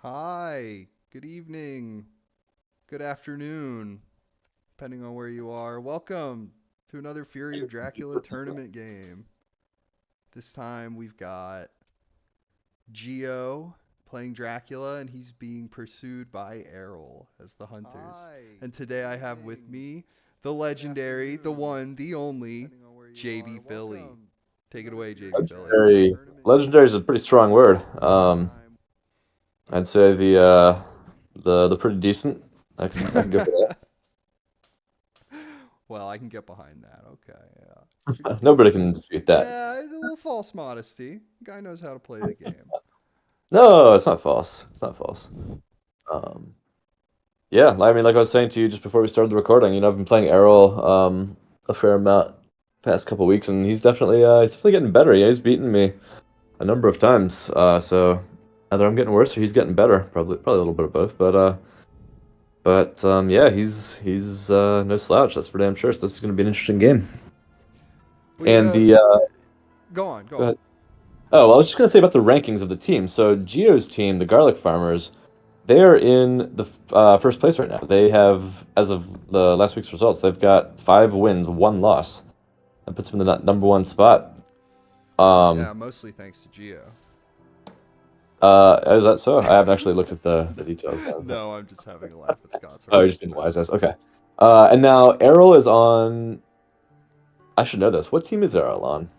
Hi, good evening, good afternoon, depending on where you are. Welcome to another Fury of Dracula tournament game. This time we've got Geo playing Dracula, and he's being pursued by Aerol as the hunters. Hi, And good today I have with evening, me the good legendary, the afternoon, one, the only depending on where you JB are. Philly. Welcome to Take it another away, Fury JB of Philly. Dracula Legendary. tournament Legendary is game. a pretty strong word. This time, I'd say the pretty decent. I can go for Well, I can get behind that. Okay, yeah. that. Nobody He's can dispute that. Yeah, a little false modesty. Guy knows how to play the game. No, it's not false. It's not false. Um, yeah, I mean, like I was saying to you just before we started the recording, I've been playing Aerol a fair amount past couple weeks, and he's definitely getting better. Yeah, he's beaten me a number of times. So either I'm getting worse or he's getting better. Probably a little bit of both. But yeah, he's no slouch. That's for damn sure. So this is going to be an interesting game. Well, And the go on, go Go on. ahead. Oh, well, I was just going to say about the rankings of the team. So Geo's team, the Garlic Farmers, they are in the first place right now. They have, as of the last week's results, they've got 5 wins, 1 loss. That puts them in the number one spot. Yeah, Um, mostly thanks to Geo. is that so? I haven't actually looked at the details. No, I'm just having a laugh at Scott's Oh, you're just being wise ass. references. Okay. And now Errol is on. I should know this. What team is Errol on?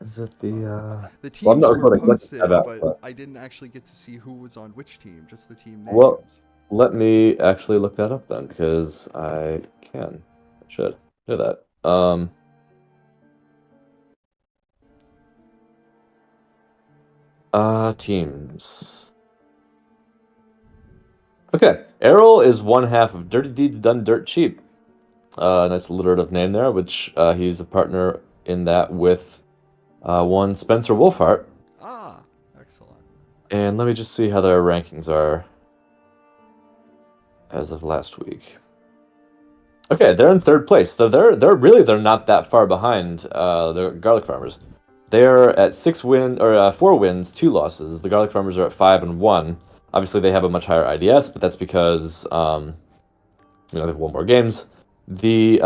Is it the? The Well, I'm teams not were recording, so I can tab posted, out. but But I didn't actually get to see who was on which team, just the team well, names. let me actually look that up then, because I can. I should do that. Teams. Okay, Errol is one half of Dirty Deeds Done Dirt Cheap. Nice alliterative name there, which he's a partner in that with one Spencer Wolfhart. Ah, excellent. And let me just see how their rankings are as of last week. Okay, they're in third place. So they're not that far behind the Garlic Farmers. They're at 4 wins, 2 losses. The Garlic Farmers are at 5-1. Obviously, they have a much higher IDS, but that's because they have one more games. The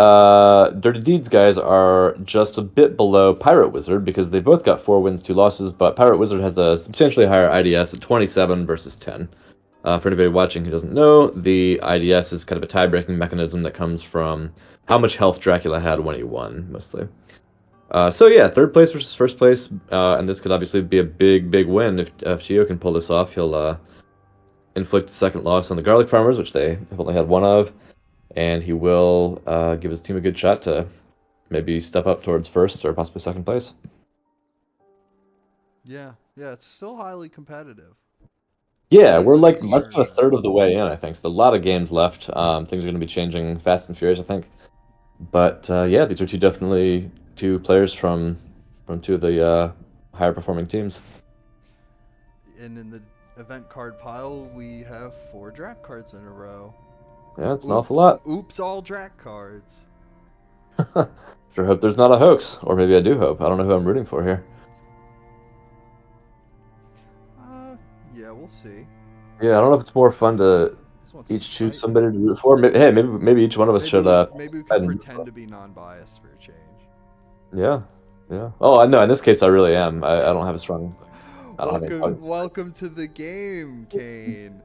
Dirty Deeds guys are just a bit below Pirate Wizard because they both got 4 wins, 2 losses, but Pirate Wizard has a substantially higher IDS at 27 versus 10. For anybody watching who doesn't know, the IDS is kind of a tie-breaking mechanism that comes from how much health Dracula had when he won, mostly. So yeah, third place versus first place, and this could obviously be a big, big win if Gio can pull this off. He'll inflict a second loss on the Garlic Farmers, which they have only had one of, and he will give his team a good shot to maybe step up towards first or possibly second place. Yeah, yeah, it's still highly competitive. Yeah, we're Nobody's like less than a certain. third of the way in, I think. So a lot of games left. Things are going to be changing fast and furious, I think. But yeah, these are definitely two players from two of the higher performing teams. And in the event card pile, we have 4 Drac cards in a row. Yeah, it's an awful Oops, lot. oops, all Drac cards. Sure hope there's not a hoax, or maybe I do hope. I don't know who I'm rooting for here. Uh, yeah, we'll see. Yeah, I don't know if it's more fun to Just want some each choose excitement. somebody to root for. Hey, maybe each one of us Maybe should maybe we go could ahead and root pretend for. to be non-biased for a change. Yeah, yeah. Oh, I know. In this case, I really am. I don't have a strong. I don't have any Welcome, points. welcome to the game, Kane.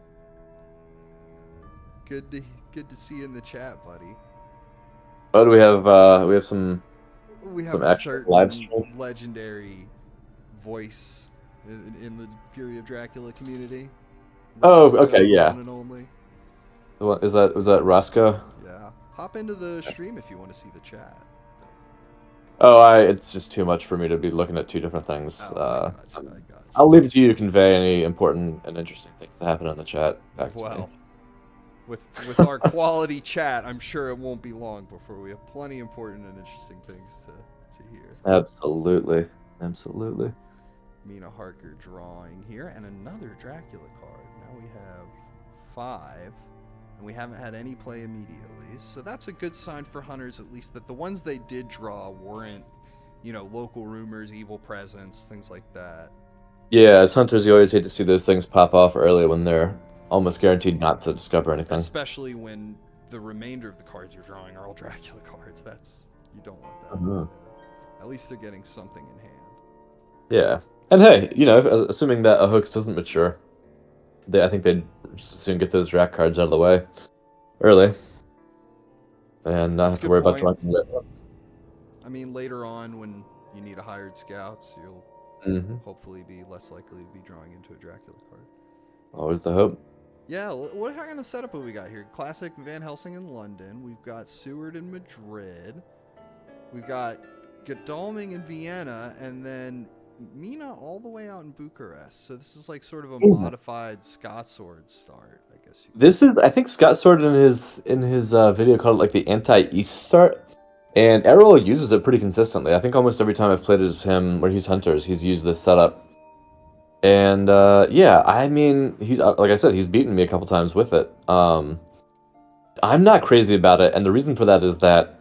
Good to good to see you in the chat, buddy. Oh, do we have? We have We have some a actual live certain stream. legendary voice in the Fury of Dracula community. Oh, okay, Roscoe, the yeah. one and only. Is that was that Roscoe? Yeah. Hop into the stream if you want to see the chat. Oh, it's just too much for me to be looking at two different things. Oh, I got you. I got I'll leave it to you to convey any important and interesting things that happen in the chat you. back to me. Well, with our quality chat, I'm sure it won't be long before we have plenty important and interesting things to hear. Absolutely, absolutely. Mina Harker drawing here, and another Dracula card. Now we have 5, and we haven't had any play immediately. So that's a good sign for hunters, at least, that the ones they did draw weren't, local rumors, evil presence, things like that. Yeah, as hunters, you always hate to see those things pop off early when they're almost Es- guaranteed not to discover anything. Especially when the remainder of the cards you're drawing are all Dracula cards. That's you don't want that. Mhm. At least they're getting something in hand. Yeah, and hey, assuming that a hoax doesn't mature, I think they'd soon get those Drac cards out of the way early, and not That's a have to good worry about point. drawing. I mean, later on when you need a hired scouts, you'll Mm-hmm. hopefully be less likely to be drawing into a Dracula card. Always the hope. Yeah, what kind of setup have we got here? Classic Van Helsing in London. We've got Seward in Madrid. We've got Godalming in Vienna, and then Mina all the way out in Bucharest. So this is like sort of a modified Scott Sword start, I guess you could This say. is, I think Scott Sword in his video called it like the anti-East start, and Aerol uses it pretty consistently. I think almost every time I've played as him where he's hunters, he's used this setup. And yeah, I mean, he's like I said, he's beaten me a couple times with it. I'm not crazy about it, and the reason for that is that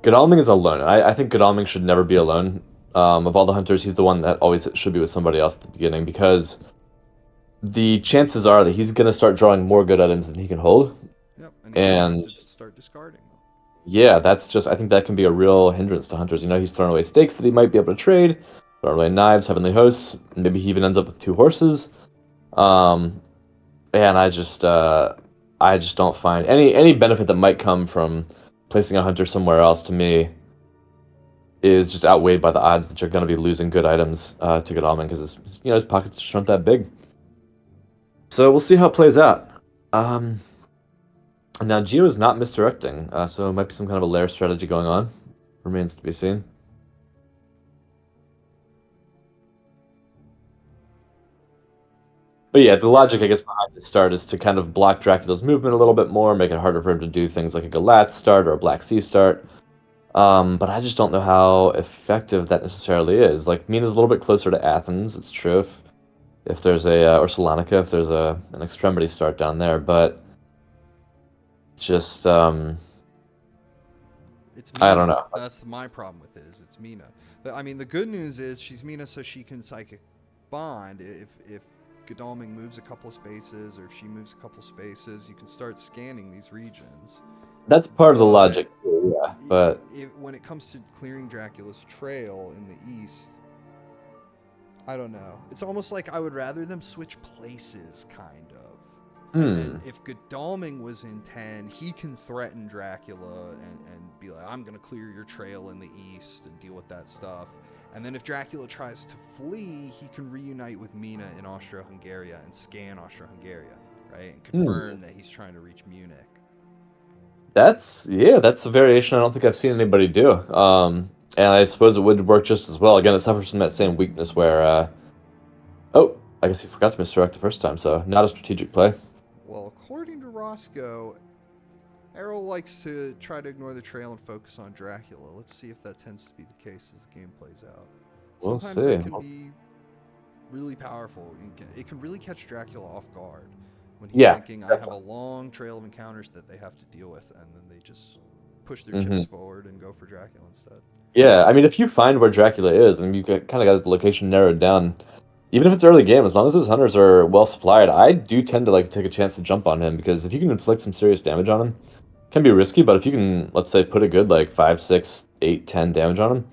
Godalming is alone. I think Godalming should never be alone. Of all the hunters, he's the one that always should be with somebody else at the beginning because the chances are that he's going to start drawing more good items than he can hold. Yep, and he's gonna have And to just start discarding them. yeah, I think that can be a real hindrance to hunters. He's throwing away stakes that he might be able to trade, throwing away knives, heavenly hosts. Maybe he even ends up with 2 horses. Um, and I just don't find any benefit that might come from placing a hunter somewhere else to me is just outweighed by the odds that you're going to be losing good items to Godalming because his pockets just aren't that big. So we'll see how it plays out. Um, Now Geo is not misdirecting, so it might be some kind of a lair strategy going on. Remains to be seen. But yeah, the logic, Yeah, I guess, behind the start is to kind of block Dracula's movement a little bit more, make it harder for him to do things like a Galatz start or a Black Sea start. But I just don't know how effective that necessarily is. Like, Mina's a little bit closer to Athens, it's true, if there's or Salonika, if there's an extremity start down there, but just, it's I don't Mina. know. That's my problem with it. Is it's Mina. I mean, the good news is she's Mina, so she can psychic bond. If Godalming moves a couple of spaces, or if she moves a couple of spaces, you can start scanning these regions. That's part of the But logic, too, yeah, but when it comes to clearing Dracula's trail in the east, I don't know. It's almost like I would rather them switch places, kind of. And then hmm. if Godalming was in 10, he can threaten Dracula and be like, I'm going to clear your trail in the east and deal with that stuff. And then if Dracula tries to flee, he can reunite with Mina in Austro-Hungary and scan Austro-Hungary, right? And Hmm. confirm that he's trying to reach Munich. That's a variation I don't think I've seen anybody do. And I suppose it would work just as well. Again, it suffers from that same weakness where, oh, I guess he forgot to misdirect the first time, so not a strategic play. Well, according to Roscoe, Aerol likes to try to ignore the trail and focus on Dracula. Let's see if that tends to be the case as the game plays out. We'll Sometimes see. that can be really powerful. It can really catch Dracula off guard when he's Yeah. thinking, I have a long trail of encounters that they have to deal with, and then they just push their chips Hmm. forward and go for Dracula instead. Yeah, I mean, if you find where Dracula is and you kind of got his location narrowed down, even if it's early game, as long as those hunters are well supplied, I do tend to like take a chance to jump on him because if you can inflict some serious damage on him, it can be risky, but if you can, let's say, put a good like 5, 6, 8, 10 damage on him,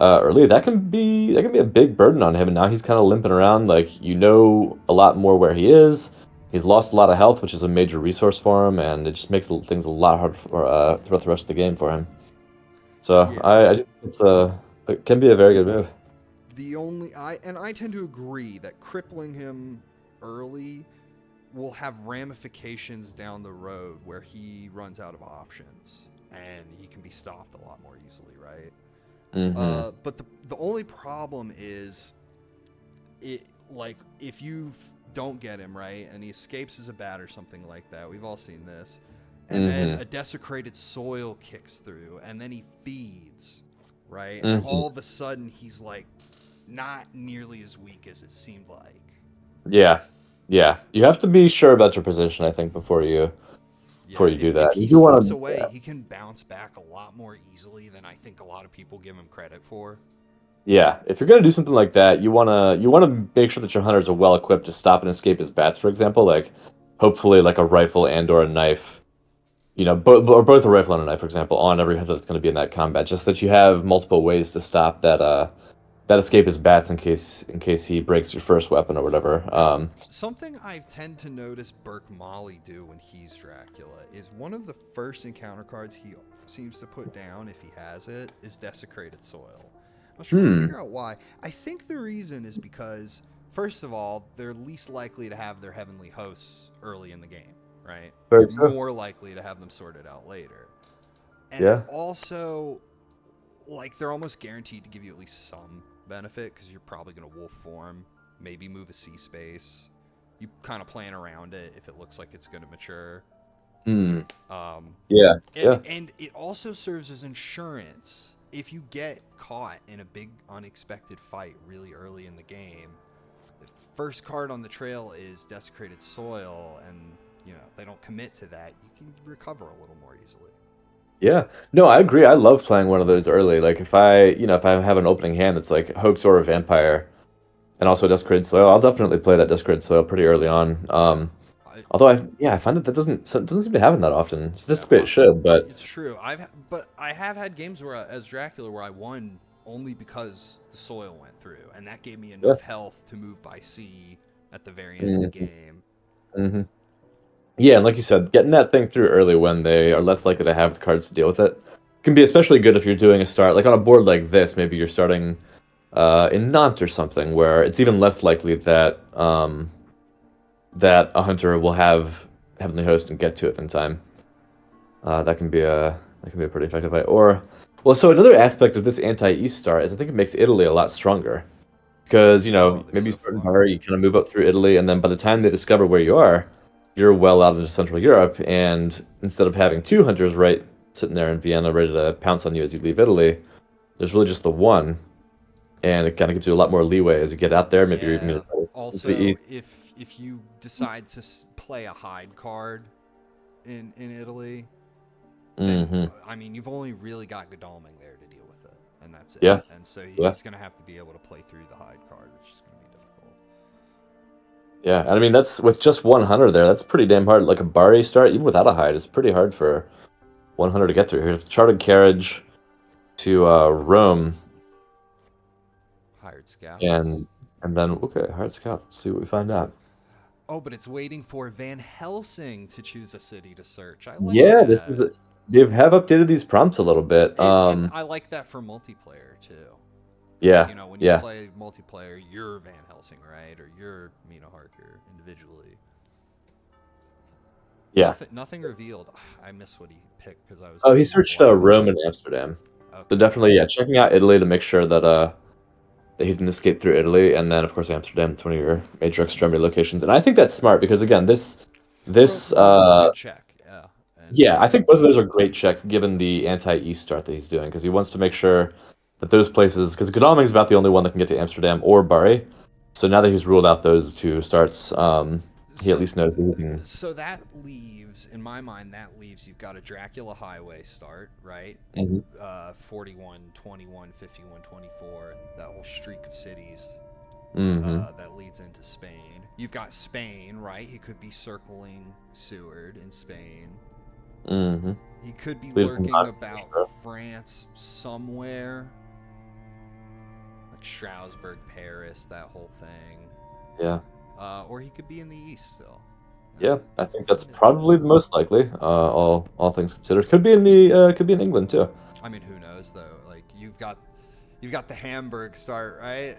early, that can be a big burden on him. And now he's kind of limping around. Like a lot more where he is. He's lost a lot of health, which is a major resource for him, and it just makes things a lot harder throughout the rest of the game for him. So I Yes. think it can be a very good move. I tend to agree that crippling him early will have ramifications down the road where he runs out of options and he can be stopped a lot more easily, right? Hmm. But the only problem is it like if you don't get him right and he escapes as a bat or something like that. We've all seen this. And then Hmm. a desecrated soil kicks through and then he feeds, right? And then Hmm. all of a sudden he's like not nearly as weak as it seemed like. Yeah, yeah. You have to be sure about your position, I think, before Yeah, you do if that. he You do slips want away, to. he can bounce back a lot more easily than I think a lot of people give him credit for. Yeah, if you're gonna do something like that, you wanna make sure that your hunters are well equipped to stop and escape his bats, for example. Like, hopefully, like a rifle and or a knife. Or both a rifle and a knife, for example, on every hunter that's going to be in that combat. Just that you have multiple ways to stop that escape his bats in case he breaks your first weapon or whatever. Now, something I tend to notice Burke Molly do when he's Dracula is one of the first encounter cards he seems to put down, if he has it, is Desecrated Soil. I was trying to Hmm. figure out why. I think the reason is because, first of all, they're least likely to have their heavenly hosts early in the game, right? Very You're true. more likely to have them sorted out later. And Yeah. also, like, they're almost guaranteed to give you at least some benefit because you're probably going to wolf form, maybe move a C space. You kind of plan around it if it looks like it's going to mature. Hmm. Um, Yeah. and Yeah. and it also serves as insurance if you get caught in a big unexpected fight really early in the game. The first card on the trail is Desecrated Soil, and they don't commit to that. You can recover a little more easily. Yeah. No, I agree. I love playing one of those early. Like if I have an opening hand that's like Hoax or a Vampire and also Desecrated Soil, I'll definitely play that Desecrated Soil pretty early on. Yeah, Although I find that doesn't seem to happen that often. yeah, Statistically, it should, but it's true. But I have had games where, as Dracula, where I won only because the soil went through, and that gave me yeah. enough health to move by sea at the very end of the Hmm. game. Hmm. Yeah, and like you said, getting that thing through early when they are less likely to have the cards to deal with it can be especially good if you're doing a start like on a board like this. Maybe you're starting in Nantes or something, where it's even less likely that a hunter will have Heavenly Host and get to it in time. That can be a pretty effective fight. Or well, so another aspect of this anti-East start is I think it makes Italy a lot stronger because Oh, they're maybe you so start in far. Bari, you kind of move up through Italy, and then by the time they discover where you are, you're well out into Central Europe, and instead of having two hunters right sitting there in Vienna ready to pounce on you as you leave Italy, there's really just the one, and it kind of gives you a lot more leeway as you get out there. Maybe you're even Yeah. going to try into the Also, east. if you decide to play a hide card in Italy, then Hmm. I mean you've only really got Godalming there to deal with it, and that's it. Yeah, And so yeah, he's gonna have to be able to play through the hide card, which is gonna be difficult. yeah. And I mean that's with just one hunter there. That's pretty damn hard. Like a Bari start, even without a hide, it's pretty hard for one hunter to get through. Here's charted carriage to Rome. Hired scouts. And then okay, hard scouts. Let's see what we find out. Oh, but it's waiting for Van Helsing to choose a city to search. I like Yeah, that. they have updated these prompts a little bit. And I like that for multiplayer too. Because Yeah, when you yeah, play multiplayer, you're Van Helsing, right? Or you're Mina Harker individually. yeah. Nothing revealed. I miss what he picked because I was Oh, he reading searched blindly. Rome and Amsterdam. So Okay. definitely, yeah, checking out Italy to make sure that he didn't escape through Italy, and then of course Amsterdam. It's one of your major extremity locations, and I think that's smart because again, this Rome is a good check. Yeah. And yeah, I think both of Amsterdam. those are great checks given the anti-East start that he's doing because he wants to make sure that those places because Godalming is about the only one that can get to Amsterdam or Bari. So now that he's ruled out those two starts, he at So, least knows that he can. so that leaves, in my mind, that leaves you've got a Dracula Highway start, right? Mhm. 41, 21, 51, 24, that whole streak of cities Mhm. that leads into Spain. You've got Spain, right? He could be circling Seward in Spain. Mhm. He could be Leave him lurking on. about France somewhere, like Strasbourg, Paris, that whole thing. Yeah. Or he could be in the east still. Yeah. I That's think that's kind of it. probably the most likely. All things considered, could be in England too. I mean, who knows though? Like you've got the Hamburg start, right?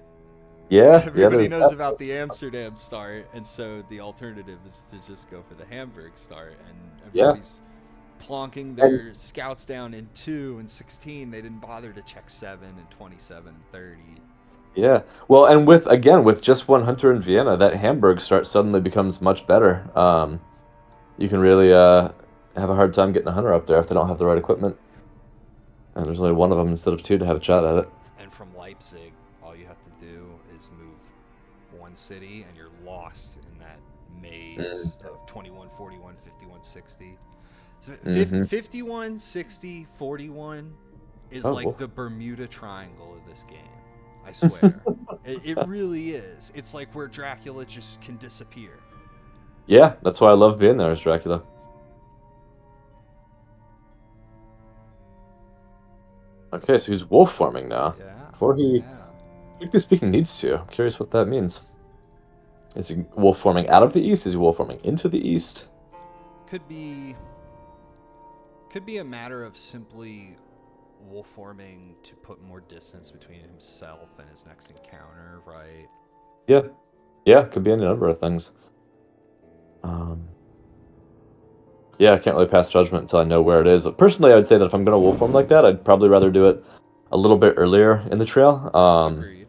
Yeah. Yeah. Everybody There's knows that. about the Amsterdam start, and so the alternative is to just go for the Hamburg start, and Yeah. everybody's plonking And their scouts down in 2 and 16. They didn't bother to check 7 and 27 and 30. yeah. Well, and with just one hunter in Vienna, that Hamburg start suddenly becomes much better. You can really have a hard time getting a hunter up there if they don't have the right equipment. And there's only one of them instead of two to have a shot at it. And from Leipzig, all you have to do is move one city, and you're lost in that maze of 21, 41, 51, 60. So Mm-hmm. 51, 60, 41 is Oh, like well. the Bermuda Triangle of this game. I swear. It really is. It's like where Dracula just can disappear. Yeah, that's why I love being there as Dracula. Okay, so he's wolf forming now. Yeah, Before he, yeah. strictly speaking, needs to. I'm curious what that means. Is he wolf forming out of the east? Is he wolf forming into the east? Could be a matter of simply wolf forming to put more distance between himself and his next encounter, right? Yeah. Yeah, could be any number of things. Um, yeah, I can't really pass judgment until I know where it is. Personally, I would say that if I'm going to wolf form like that, I'd probably rather do it a little bit earlier in the trail. Agreed.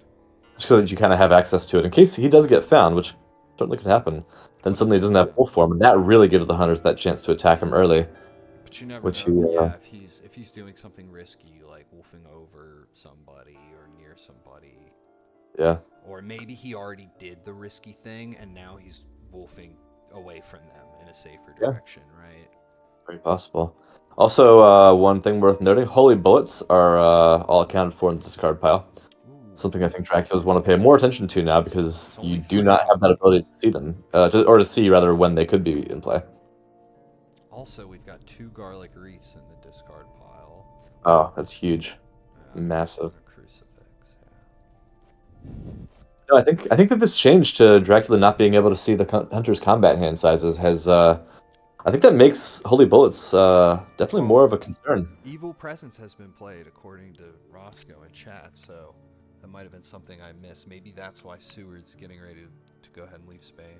Just so that you kind of have access to it in case he does get found, which certainly could happen. Then Would suddenly he doesn't love have it. wolf form, and that really gives the hunters that chance to attack him early. But you never Which he, know. Yeah, if he's doing something risky like wolfing over somebody or near somebody, yeah, or maybe he already did the risky thing and now he's wolfing away from them in a safer yeah, direction, right? very possible. Also, one thing worth noting: holy bullets are all accounted for in the discard pile. Ooh, Something I think Draculas want to pay more attention to now because there's you only do 3 not of have them. that ability to see them, or to see rather when they could be in play. Also, we've got 2 garlic wreaths in the discard pile. Oh, that's huge, And massive. a crucifix, No, I think that this change to Dracula not being able to see the hunter's combat hand sizes has I think that makes holy bullets definitely Well, more of a concern. Evil Presence has been played according to Roscoe in chat, so that might have been something I missed. Maybe that's why Seward's getting ready to go ahead and leave Spain.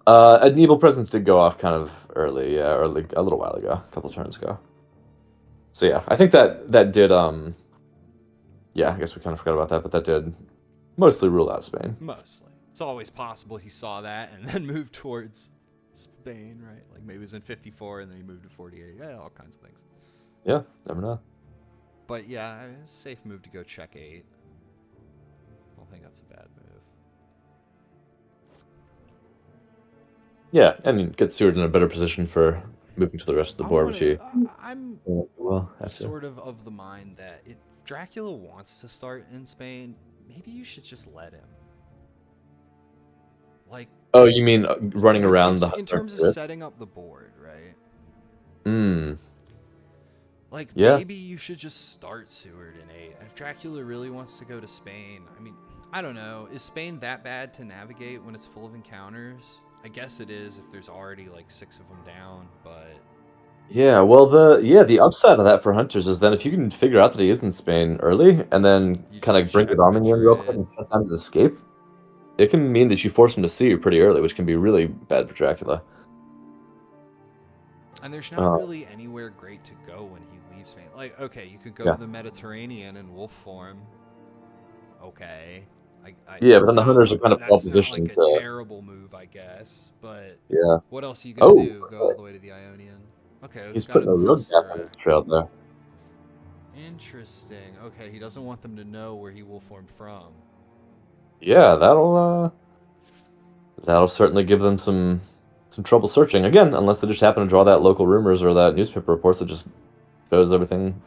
An evil presence did go off kind of early, yeah, or like a little while ago, a couple turns ago. So yeah, I think that did yeah, I guess we kind of forgot about that, but that did mostly rule out Spain. Mostly. It's always possible he saw that and then moved towards Spain, right? Like maybe it was in 54 and then he moved to 48. Yeah, all kinds of things. Yeah, never know. But yeah, it's a safe move to go check 8. I don't think that's a bad move. Yeah, and get Seward in a better position for moving to the rest of the I board, want which to. he I'm will have to. sort of the mind that if Dracula wants to start in Spain, maybe you should just let him. Like, Oh, you mean running like around the in hunter terms of risk? setting up the board, right? Hmm. Like Yeah. maybe you should just start Seward in 8. If Dracula really wants to go to Spain, I mean, I don't know. Is Spain that bad to navigate when it's full of encounters? I guess it is if there's already like 6 of them down, but Yeah, well, the upside of that for hunters is then if you can figure out that he is in Spain early and then you kind just of bring check your army in butcher real quick it. and shut down his escape, it can mean that you force him to see you pretty early, which can be really bad for Dracula. And there's not Uh, really anywhere great to go when he leaves Spain. Like, okay, you could go yeah, to the Mediterranean in wolf form. Okay. yeah, but then the hunters are kind of well That's not like positioned a to, terrible move, I guess. But yeah. what else are you gonna Oh, do? Go all the way to the Ionian? Okay, we've he's got a putting a road gap on misdirect. his trail there. Interesting. Okay, he doesn't want them to know where he wolf formed from. Yeah, that'll certainly give them some trouble searching again, unless they just happen to draw that local rumors or that newspaper reports that just shows everything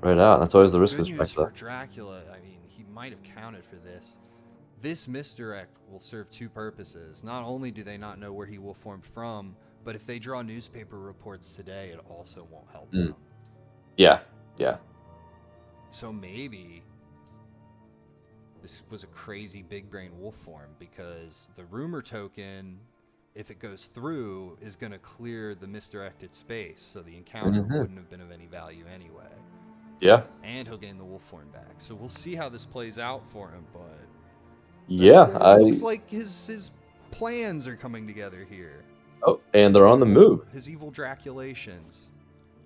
right out. That's always But the the risk good with news Dracula. for Dracula, I mean, he might have counted for this. This misdirect will serve 2 purposes. Not only do they not know where he wolf formed from, but if they draw newspaper reports today, it also won't help Mm. them. Yeah, yeah. So maybe this was a crazy big brain wolf form because the rumor token, if it goes through, is going to clear the misdirected space, so the encounter Hmm. wouldn't have been of any value anyway. Yeah, And he'll gain the wolf form back. So we'll see how this plays out for him, but yeah. it looks like his plans are coming together here. Oh, and they're on the move. His evil Draculations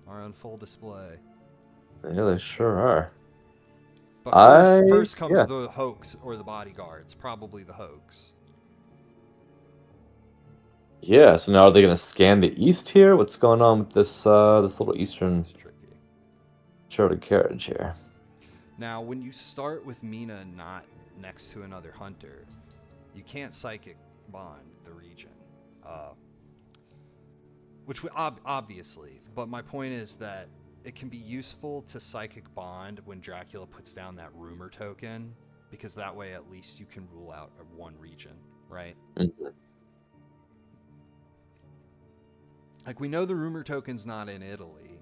are on full display. Yeah, they sure are. But first comes Yeah, the hoax or the bodyguards, probably the hoax. yeah. So now are they gonna scan the east here? What's going on with this little eastern It's tricky. chartered carriage here? Now, when you start with Mina not next to another hunter, you can't psychic bond the region, uh, which obviously. But my point is that it can be useful to Psychic Bond when Dracula puts down that rumor token, because that way at least you can rule out one region, right? Mhm. Like, we know the rumor token's not in Italy.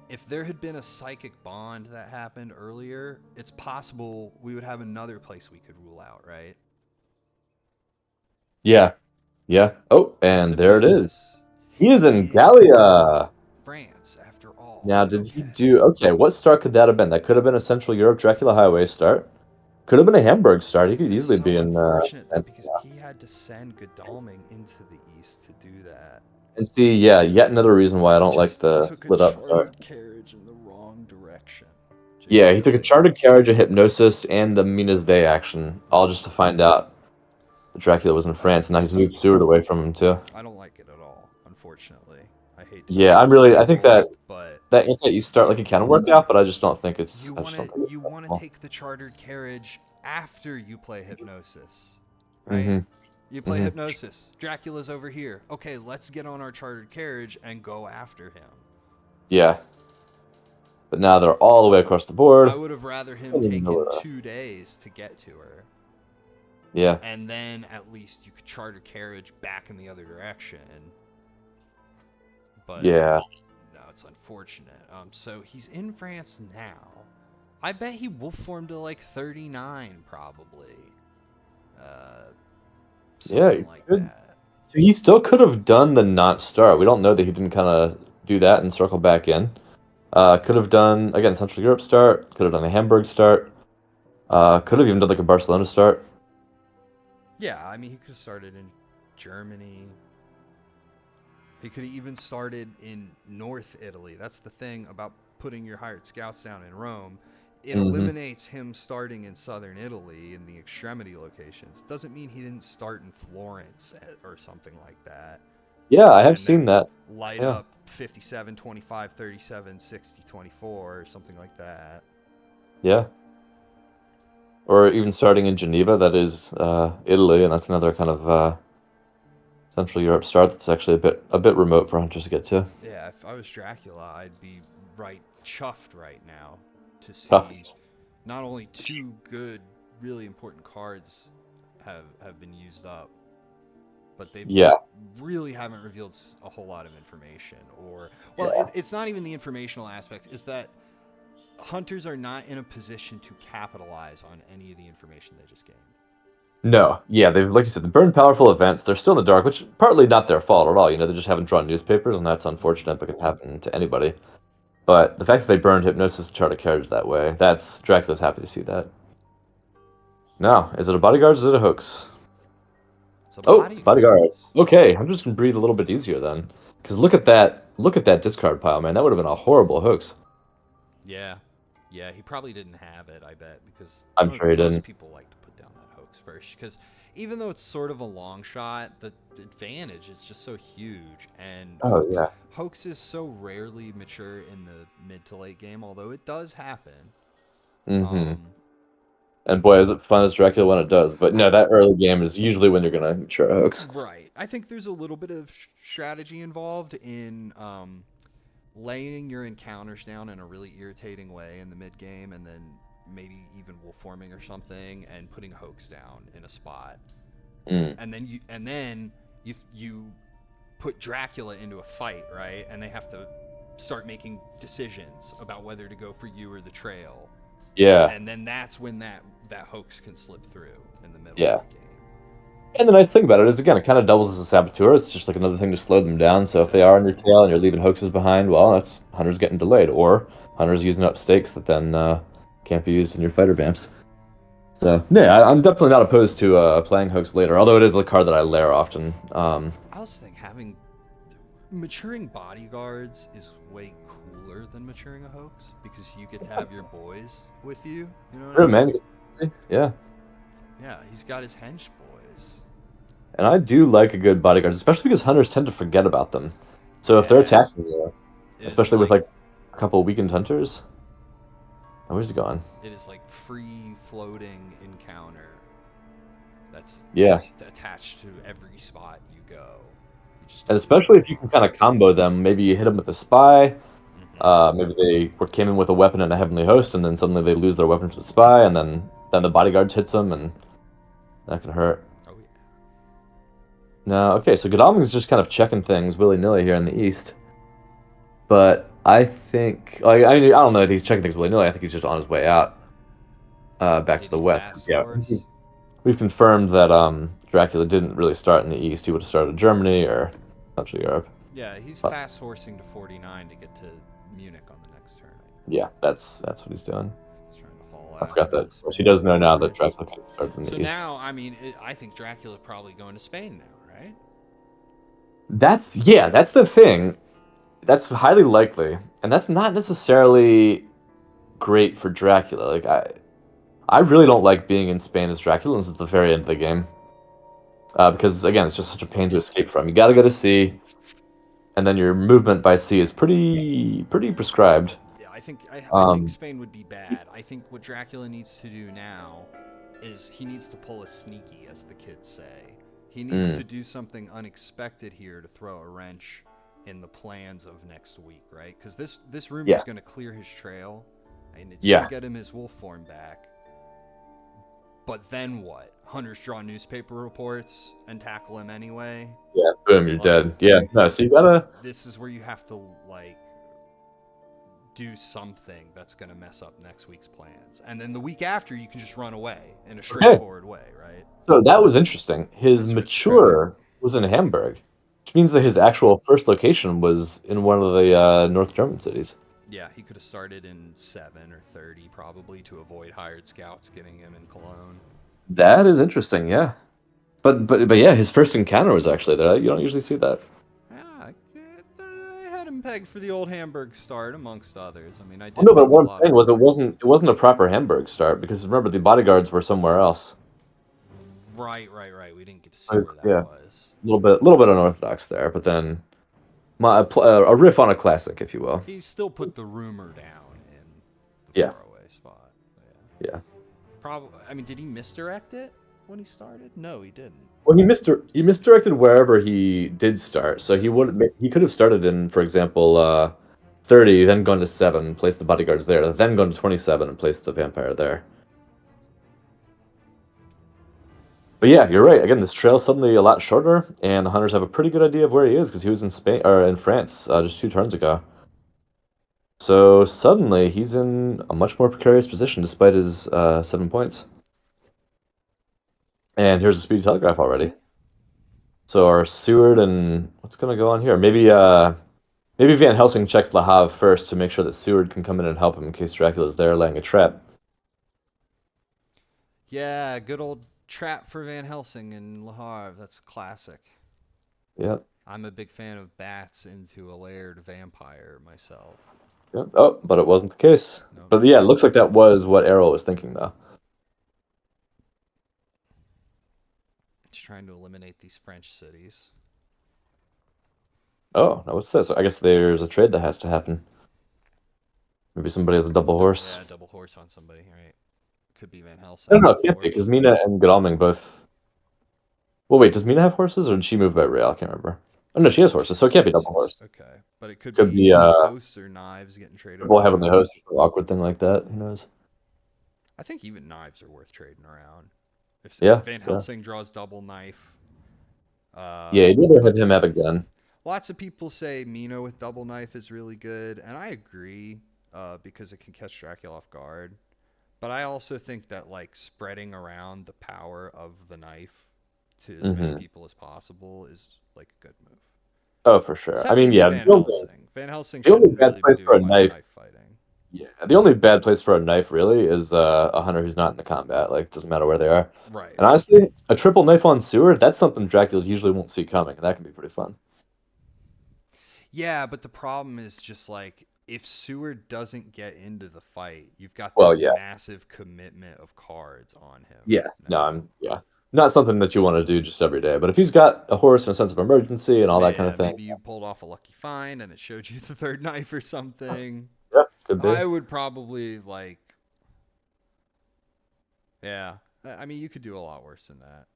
If there had been a Psychic Bond that happened earlier, it's possible we would have another place we could rule out, right? Yeah. Yeah. Oh, There's and there it is. Hypnosis. He is He in is in Gallia. France, after all. Now, did he Okay. do... Okay, what start could that have been? That could have been a Central Europe Dracula Highway start. Could have been a Hamburg start. He could It's easily be so in unfortunate, though, France. because he had to send Godalming into the east to do that. And see, yeah, yet another reason why I He don't like just the took a split up start. chartered carriage in the wrong direction. Yeah, he took a Genuinely. charted carriage, a hypnosis, and the Minas Day action, all just to find out that Dracula was in France, and now he's That's moved Seward away from him too. I don't like it at all, unfortunately. I hate to Yeah, break it to I think people, that but that anti-east start, like, it can work out, but I just don't think it's, you I just want don't to think it's you want to possible. take the chartered carriage after you play Hypnosis, right? Mm-hmm. You play Mm-hmm. Hypnosis. Dracula's over here. Okay, let's get on our chartered carriage and go after him. Yeah. But now they're all the way across the board. I would have rather him taken 2 days to get to her. Yeah. And then at least you could charter carriage back in the other direction. But Yeah. no, it's unfortunate. So he's in France now. I bet he wolf formed to like 39 probably. Something like that. So he still could have done the not start. We don't know that he didn't kind of do that and circle back in. Could have done, again, Central Europe start. Could have done a Hamburg start. Could have even done like a Barcelona start. Yeah, I mean, he could have started in Germany. He could have even started in North Italy. That's the thing about putting your hired scouts down in Rome. It eliminates him starting in southern Italy in the extremity locations. Doesn't mean he didn't start in Florence or something like that. Yeah, I have seen that. Light up 57, 25, 37, 60, 24 or something like that. Yeah. Or even starting in Geneva, that is Italy, and that's another kind of Central Europe start that's actually a bit remote for hunters to get to. Yeah, if I was Dracula, I'd be chuffed right now to see not only 2 good, really important cards have been used up, but they really haven't revealed a whole lot of information. It's not even the informational aspect. Is that hunters are not in a position to capitalize on any of the information they just gained. No, yeah, they've, like you said, they burned powerful events. They're still in the dark, which partly not their fault at all. You know, they just haven't drawn newspapers, and that's unfortunate, but it can happen to anybody. But the fact that they burned Hypnosis and Charter Carriage that way, Dracula's happy to see that. Now, is it a bodyguard or is it a hoax? Bodyguards. Okay, I'm just gonna breathe a little bit easier then. Because look at that discard pile, man. That would have been a horrible hoax. Yeah. Yeah, he probably didn't have it, I bet, because I'm sure he didn't. most people like to put down that hoax first. Because even though it's sort of a long shot, the advantage is just so huge. And hoax is so rarely mature in the mid to late game, although it does happen. And boy, is it fun as Dracula when it does. But no, that early game is usually when you're gonna mature a hoax. Right. I think there's a little bit of strategy involved in laying your encounters down in a really irritating way in the mid game, and then maybe even wolf forming or something, and putting hoax down in a spot. And then you put Dracula into a fight, right? And they have to start making decisions about whether to go for you or the trail. Yeah. And then that's when that hoax can slip through in the middle of the game. And the nice thing about it is, again, it kind of doubles as a saboteur. It's just like another thing to slow them down. So if they are on your tail and you're leaving hoaxes behind, well, that's hunters getting delayed, or hunters using up stakes that then can't be used in your fighter vamps. So yeah, I'm definitely not opposed to playing hoax later, although it is a card that I lair often. I also think having maturing bodyguards is way cooler than maturing a hoax, because you get to have your boys with you. You know what I mean? Yeah. Yeah, he's got his hench boys. And I do like a good bodyguard, especially because hunters tend to forget about them. So if they're attacking you, especially with like a couple weakened hunters. Oh, where's he gone? It is like free floating encounter. That's attached to every spot you go. And especially if you can kind of combo them, maybe you hit them with a spy, Maybe they came in with a weapon and a heavenly host, and then suddenly they lose their weapon to the spy, and then the bodyguards hits them, and that can hurt. Oh yeah. No, okay, so Godalming's just kind of checking things willy-nilly here in the east. But I think, like, I don't know if he's checking things willy-nilly. I think he's just on his way out, back to Did the he west. fast Yeah, horse? we've confirmed that Dracula didn't really start in the east. He would have started in Germany or Central Europe. Yeah, he's But fast horsing to 49 to get to Munich on the next turn. yeah, that's what he's doing. He's trying to fall I forgot after that. the Of course, he does Spain know now that French. Dracula started in So the east. now, I mean, I think Dracula's probably going to Spain now, right? That's the thing. That's highly likely, and that's not necessarily great for Dracula. Like I really don't like being in Spain as Dracula unless it's the very end of the game. Because again, it's just such a pain to escape from. You got to go to sea, and then your movement by sea is pretty prescribed. Yeah, I think Um, Spain would be bad. I think what Dracula needs to do now is he needs to pull a sneaky, as the kids say. He needs mm, to do something unexpected here to throw a wrench in the plans of next week, right? Because this rumor yeah, is going to clear his trail, and it's going to yeah, get him his wolf form back. But then what? Hunters draw newspaper reports and tackle him anyway. yeah. Boom, you're Like dead. Yeah, no. So you gotta. this is where you have to like do something that's going to mess up next week's plans. And then the week after, you can just run away in a Okay, straightforward way, right? so that was interesting. His Nice switch trade. mature was in Hamburg, which means that his actual first location was in one of the North German cities. Yeah, he could have started in 7 or 30 probably to avoid hired scouts getting him in Cologne. That is interesting, yeah. But yeah, his first encounter was actually there. You don't usually see that. Yeah, I had him pegged for the old Hamburg start amongst others. I mean, I Well, did no, but make a one lot thing of was room. it wasn't a proper Hamburg start because remember the bodyguards were somewhere else. Right. We didn't get to So see where that yeah, was. a little bit unorthodox there, but then a riff on a classic, if you will. He still put the rumor down in the Yeah, faraway spot. Yeah. yeah. Probably. I mean, did he misdirect it when he started? No, he didn't. Well, he misdirected wherever he did start. So he could have started in, for example, 30, then gone to 7, placed the bodyguards there, then gone to 27 and placed the vampire there. But yeah, you're right. Again, this trail's suddenly a lot shorter, and the hunters have a pretty good idea of where he is because he was in Spain or in France just 2 turns ago. So suddenly he's in a much more precarious position despite his 7 points. And here's a speedy telegraph already. Absolutely. So our Seward and what's gonna go on here? Maybe Van Helsing checks Le Havre first to make sure that Seward can come in and help him in case Dracula's there laying a trap. Yeah, good old trap for Van Helsing and Le Havre. That's classic. Yep. I'm a big fan of bats into a layered vampire myself. Yep. Oh, but it wasn't the case. Nope, But yeah, it looks just like that was what Aerol was thinking though. trying to eliminate these French cities. Oh, now what's this? I guess there's a trade that has to happen. Maybe somebody has a double horse. Double horse on somebody, right? Could be Van I don't Helsing know, with it a can't be because horse. Mina and Godalming both. Well, wait, does Mina have horses or did she move by rail? I can't remember. Oh no, she has She horses, so it has can't be double horses. horse. Okay, but it could Could be be hosts or knives getting traded double heavenly around. host or some awkward thing like that. Who knows? I think even knives are worth trading around. If Yeah, Van yeah. Helsing draws double knife, Yeah, you'd rather have but him have a gun. lots of people say Mina with double knife is really good, and I agree because it can catch Dracula off guard. But I also think that like spreading around the power of the knife to as many Hmm. people as possible is like a good move. Oh, for sure. I Except mean, maybe yeah, Van Helsing. Van Helsing the only shouldn't bad really be place for doing a much knife. knife fighting. Yeah, the only bad place for a knife really is a hunter who's not in the combat. Like, doesn't matter where they are. Right. And honestly, a triple knife on Seward, that's something Dracula usually won't see coming, and that can be pretty fun. Yeah, but the problem is just like if Seward doesn't get into the fight, you've got Well, this yeah, massive commitment of cards on him yeah, no, now. not something that you want to do just every day. But if he's got a horse and a sense of emergency and all that kind Yeah, of thing, maybe you pulled off a lucky find and it showed you the third knife or something. yeah, could be. I would probably like, yeah. I mean, you could do a lot worse than that.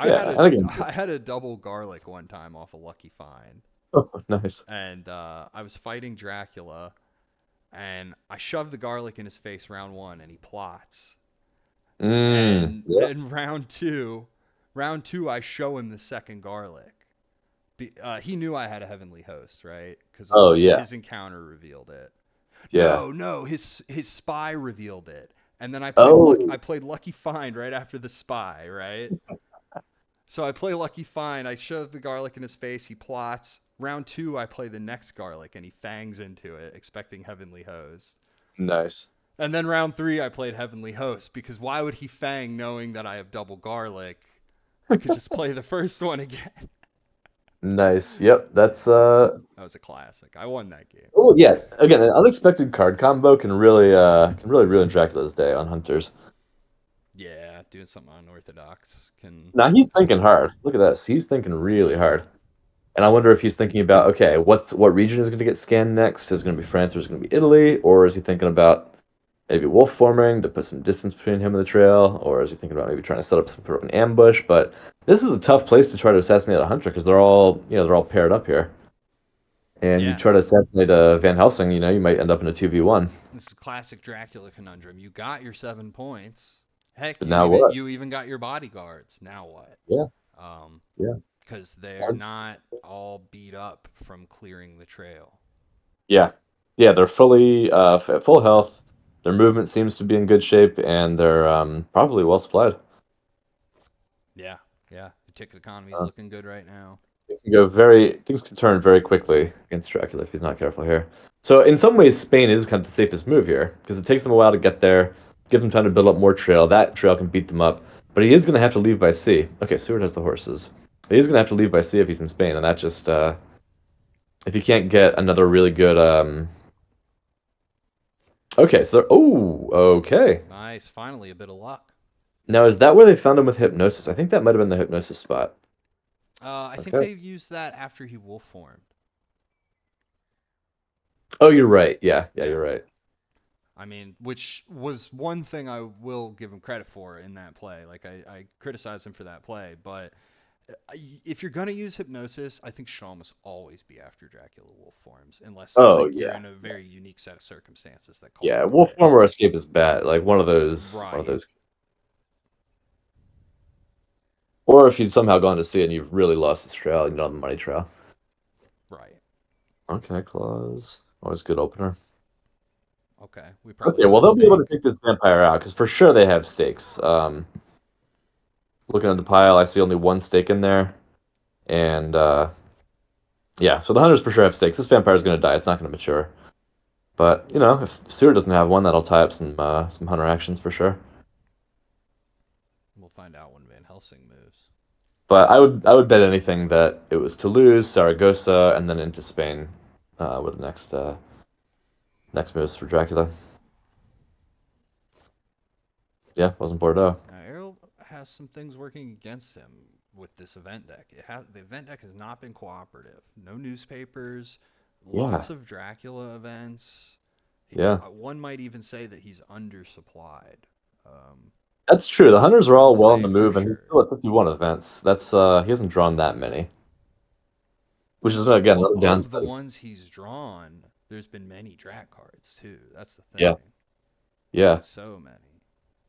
Yeah, and again, I had a double garlic one time off a lucky find. Oh, nice. and I was fighting Dracula, and I shoved the garlic in his face round one, and he plots. And Yeah. then round two, I show him the second garlic. He knew I had a heavenly host, right? Because Oh, yeah. his encounter revealed it. Yeah. No, his spy revealed it. And then Oh, I played Lucky Find right after the spy, right? So I play Lucky Find. I shove the garlic in his face. He plots. Round two, I play the next garlic, and he fangs into it, expecting Heavenly Host. nice. And then round three, I played Heavenly Host because why would he fang knowing that I have double garlic? I could just play the first one again. Nice. Yep. That's That was a classic. I won that game. Oh yeah. Again, an unexpected card combo can really ruin Dracula's day on Hunters. Yeah, doing something unorthodox can. Now he's thinking hard. Look at this. He's thinking really hard. And I wonder if he's thinking about, okay, what region is going to get scanned next? Is it going to be France or is it going to be Italy? Or is he thinking about maybe wolf forming to put some distance between him and the trail? Or is he thinking about maybe trying to set up some sort of an ambush? But this is a tough place to try to assassinate a hunter because they're all paired up here. And you Yeah, try to assassinate a Van Helsing, you might end up in a 2v1. this is classic Dracula conundrum. You got your 7 points. Heck, But now what? you even got your bodyguards. Now what? Yeah, Um, yeah. because they're not all beat up from clearing the trail. Yeah, yeah, they're fully at full health. Their movement seems to be in good shape, and they're probably well supplied. Yeah, yeah. The ticket economy is Uh, looking good right now. things can turn very quickly against Dracula if he's not careful here. So in some ways, Spain is kind of the safest move here because it takes them a while to get there, give them time to build up more trail. That trail can beat them up, but he is going to have to leave by sea. Okay, Seward has the horses. He is going to have to leave by sea if he's in Spain, and that just if he can't get another really good Okay, so they're okay. Nice. Finally, a bit of luck. Now, is that where they found him with hypnosis? I think that might have been the hypnosis spot. I think Okay. they used that after he wolf formed. Oh, you're right. Yeah, Yeah. you're right. I mean, which was one thing I will give him credit for in that play. Like, I criticize him for that play, but if you're gonna use hypnosis, I think Shaw must always be after Dracula wolf forms, unless Oh, like you're yeah. in a very unique set of circumstances that call Yeah, for Wolf it. Former Escape is bad. Like one of Right, those. Or if he's somehow gone to sea and you've really lost his trail, you don't have the money trail. right. Okay, claws. Always good opener. Okay, we probably Okay, have well a they'll be able to stake. take this vampire out because for sure they have stakes. Looking at the pile, I see only one stake in there, and yeah, so the hunters for sure have stakes. This vampire's gonna die. It's not gonna mature. But if Sewer doesn't have one, that'll tie up some hunter actions for sure. We'll find out when Van Helsing moves. But I would bet anything that it was Toulouse, Saragossa, and then into Spain, with the next moves for Dracula. Yeah, wasn't Bordeaux. Now, Aerol has some things working against him with this event deck. The event deck has not been cooperative. No newspapers, Yeah, lots of Dracula events. yeah, One might even say that he's undersupplied. Um, that's true. The hunters are hard to all well on say the for move, and he's sure. still at 51 events. That's he hasn't drawn that many, which is again Well, another of the downside. ones he's drawn, there's been many Drac cards too. That's the Yeah, thing. yeah, So many.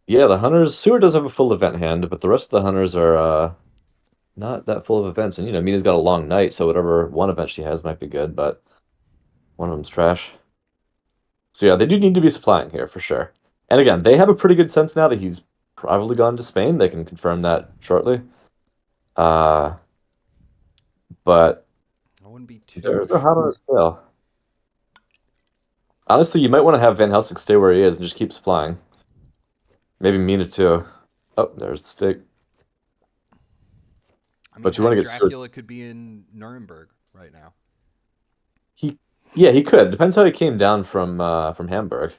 yeah. The hunters Sewer does have a full event hand, but the rest of the hunters are not that full of events. And Mina's got a long night, so whatever one event she has might be good, but one of them's trash. So yeah, they do need to be supplying here for sure. And again, they have a pretty good sense now that he's probably gone to Spain. They can confirm that shortly. Uh, but I wouldn't be too they're hot on the sure. scale. Honestly, you might want to have Van Helsing stay where he is and just keep supplying. Maybe Mina too. Oh, there's the stake. I mean, But you want heck, to get Stewart. Dracula could be in Nuremberg right now. He, yeah, he could. Depends how he came down from Hamburg.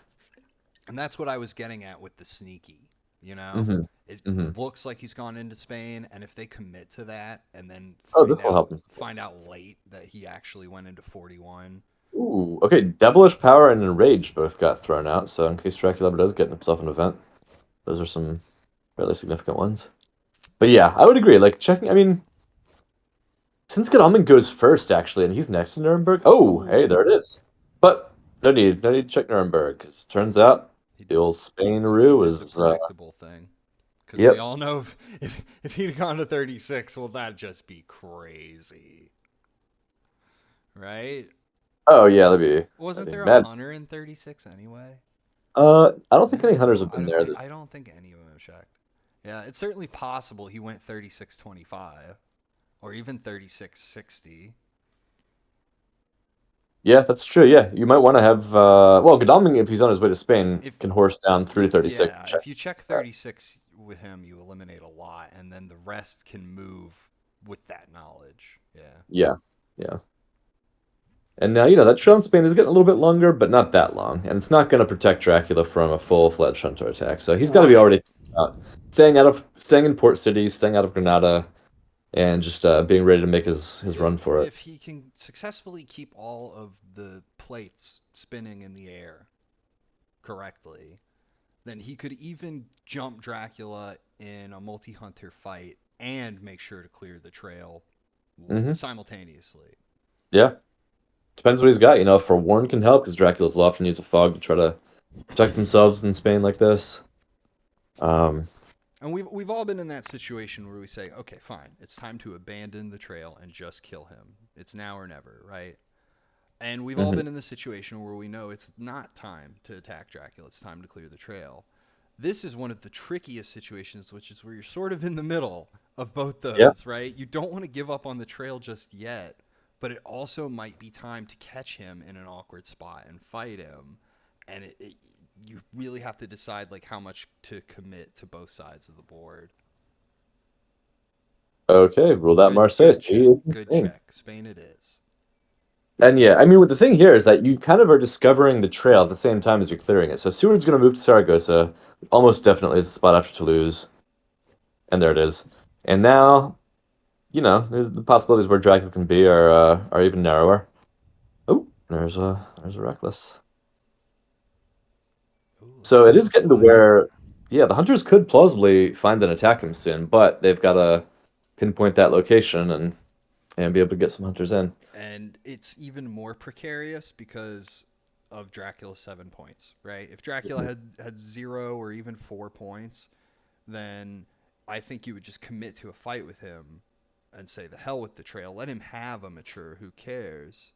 And that's what I was getting at with the sneaky. You know, Hmm. it Hmm. looks like he's gone into Spain, and if they commit to that, and then Oh, this will help him. find out late that he actually went into 41. Ooh, okay. Devilish Power and Enrage both got thrown out, so in case Dracula ever does get himself an event, those are some fairly significant ones. But yeah, I would agree. Like checking, I mean, Since Godalming goes first, actually, and he's next to Nuremberg. Oh, hey, there it Oh, is. But no need to check Nuremberg, because turns out he the did. old So he Spain-Roo did the is, predictable thing. Because we yep. all know if he'd gone to 36, well, that'd just be crazy, right? Oh yeah, Wasn't that'd there be a mad. hunter in 36 anyway? I don't think any hunters No, have been there. This. I don't think any of them have checked. Yeah, it's certainly possible he went 36.25 or even 36.60. Yeah, that's true. Yeah, you might want to have. Well, Godalming, if he's on his way to Spain, If can horse down through 36 and check if you check that. 36 with him, you eliminate a lot, and then the rest can move with that knowledge. Yeah. Yeah, yeah. And now, that trail in Spain is getting a little bit longer, but not that long. And it's not going to protect Dracula from a full-fledged hunter attack. So he's got to be Right. already staying in port cities, staying out of Granada, and just being ready to make his run for it. If he can successfully keep all of the plates spinning in the air correctly, then he could even jump Dracula in a multi-hunter fight and make sure to clear the trail Hmm. simultaneously. Yeah, depends what he's got. If Warren can help, because Dracula's will often use a fog to try to protect themselves in Spain like this. Um, And we've all been in that situation where we say, okay, fine, it's time to abandon the trail and just kill him. It's now or never, right? And we've all mhm. been in the situation where we know it's not time to attack Dracula, it's time to clear the trail. This is one of the trickiest situations, which is where you're sort of in the middle of both Yeah. those, right? You don't want to give up on the trail just yet, but it also might be time to catch him in an awkward spot and fight him. And you really have to decide like how much to commit to both sides of the board. Okay, ruled out Marseille. Good So he check. is in Good Spain. check. Spain it is. And yeah, I mean, what the thing here is that you kind of are discovering the trail at the same time as you're clearing it. So Seward's going to move to Saragossa, almost definitely is the spot after Toulouse, and there it is. And now, there's the possibilities where Dracula can be are even narrower. Oh, there's a reckless. Ooh, let's So see it him is getting to fly in. where, yeah, the hunters could plausibly find and attack him soon, but they've got to pinpoint that location and be able to get some hunters in. And it's even more precarious because of Dracula's 7 points, right? If Dracula had 0 or even 4 points, then I think you would just commit to a fight with him and say the hell with the trail. Let him have a mature. Who cares?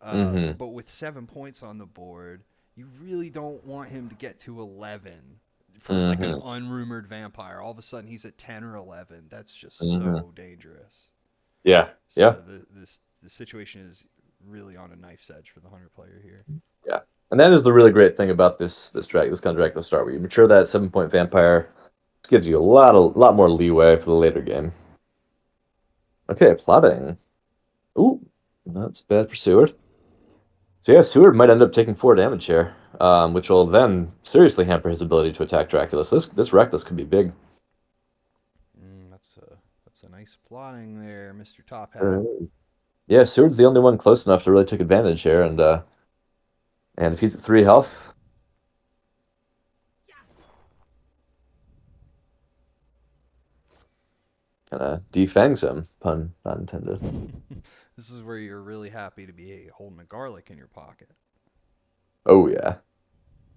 Hmm. But with 7 points on the board, you really don't want him to get to 11 for like an Hmm. unrumored vampire. All of a sudden he's at 10 or 11. That's just Hmm. so dangerous. Yeah, yeah. So the situation is really on a knife's edge for the hunter player here. Yeah, and that is the really great thing about this kind of Dracula start, where you mature that 7 point vampire, gives you a lot more leeway for the later game. Okay, plotting. Ooh, that's bad for Seward. So yeah, Seward might end up taking 4 damage here, which will then seriously hamper his ability to attack Dracula. So this reckless could be big. That's a nice plotting there, Mr. Top Hat. Uh, yeah, Seward's the only one close enough to really take advantage here, and if he's at 3 health, kind of defangs him. Pun not intended. This is where you're really happy to be holding a garlic in your pocket. Oh yeah.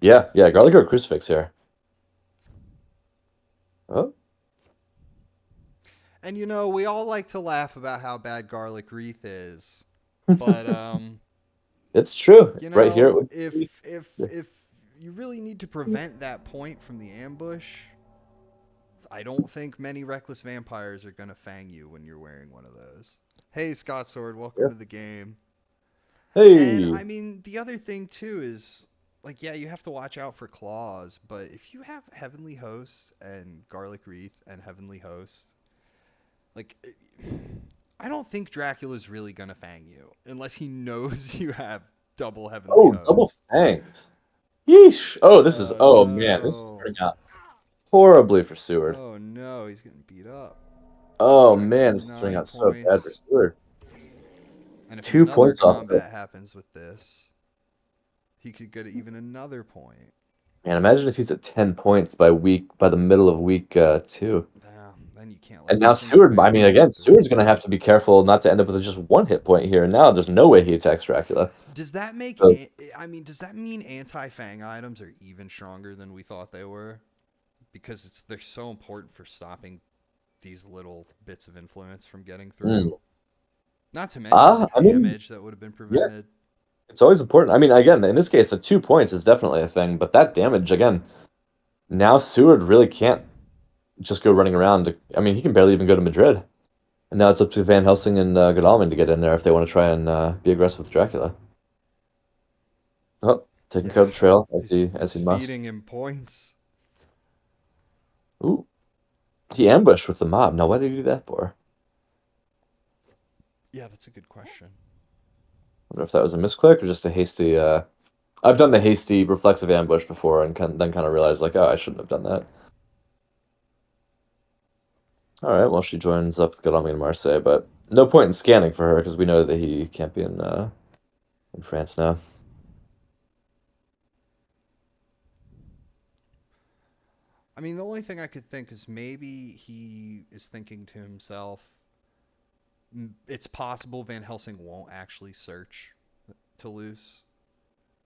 Yeah, yeah, garlic or crucifix here. Oh, And we all like to laugh about how bad garlic wreath is, but it's true. Right here. if you really need to prevent that point from the ambush, I don't think many reckless vampires are gonna fang you when you're wearing one of those. Hey, Scott Sword, welcome Yeah. to the game. And Hey. I mean, the other thing too is like, yeah, you have to watch out for claws, but if you have Heavenly Hosts and Garlic Wreath and Heavenly Host, like, I don't think Dracula's really gonna fang you unless he knows you have double Heavenly Oh, double Host. fangs. Yeesh. Oh, this is. Oh Oh man, this is no. turning out horribly for Seward. Oh no, he's getting beat up. Oh man, Dracula's this is turning nine out so bad for points. Seward. And if Two another points off of. combat happens with this, he could get even another point. Man, imagine if he's at 10 points by the middle of week 2. Then you can't And let now single Seward, I fang mean, go again, through. Seward's going to have to be careful not to end up with just one hit point here. And now there's no way he attacks Dracula. Does that make So, I mean, does that mean anti-fang items are even stronger than we thought they were? Because they're so important for stopping these little bits of influence from getting through. mm. Not to mention the I mean, damage that would have been yeah, prevented. it's always important. I mean, again, in this case, the 2 points is definitely a thing, but that damage, again, now Seward really can't just go running around. I mean, he can barely even go to Madrid. And now it's up to Van Helsing and Godalming to get in there if they want to try and be aggressive with Dracula. Oh, taking care Yeah, of the trail as he's he must. feeding him points. Ooh, he ambushed with the mob. Now, what did he do that for? Yeah, that's a good question. I wonder if that was a misclick or just a hasty. I've done the hasty reflexive ambush before and then kind of realized like, oh, I shouldn't have done that. All right, well, she joins up with Godalming and Marseille, but no point in scanning for her because we know that he can't be in France now. I mean, the only thing I could think is maybe he is thinking to himself, it's possible Van Helsing won't actually search Toulouse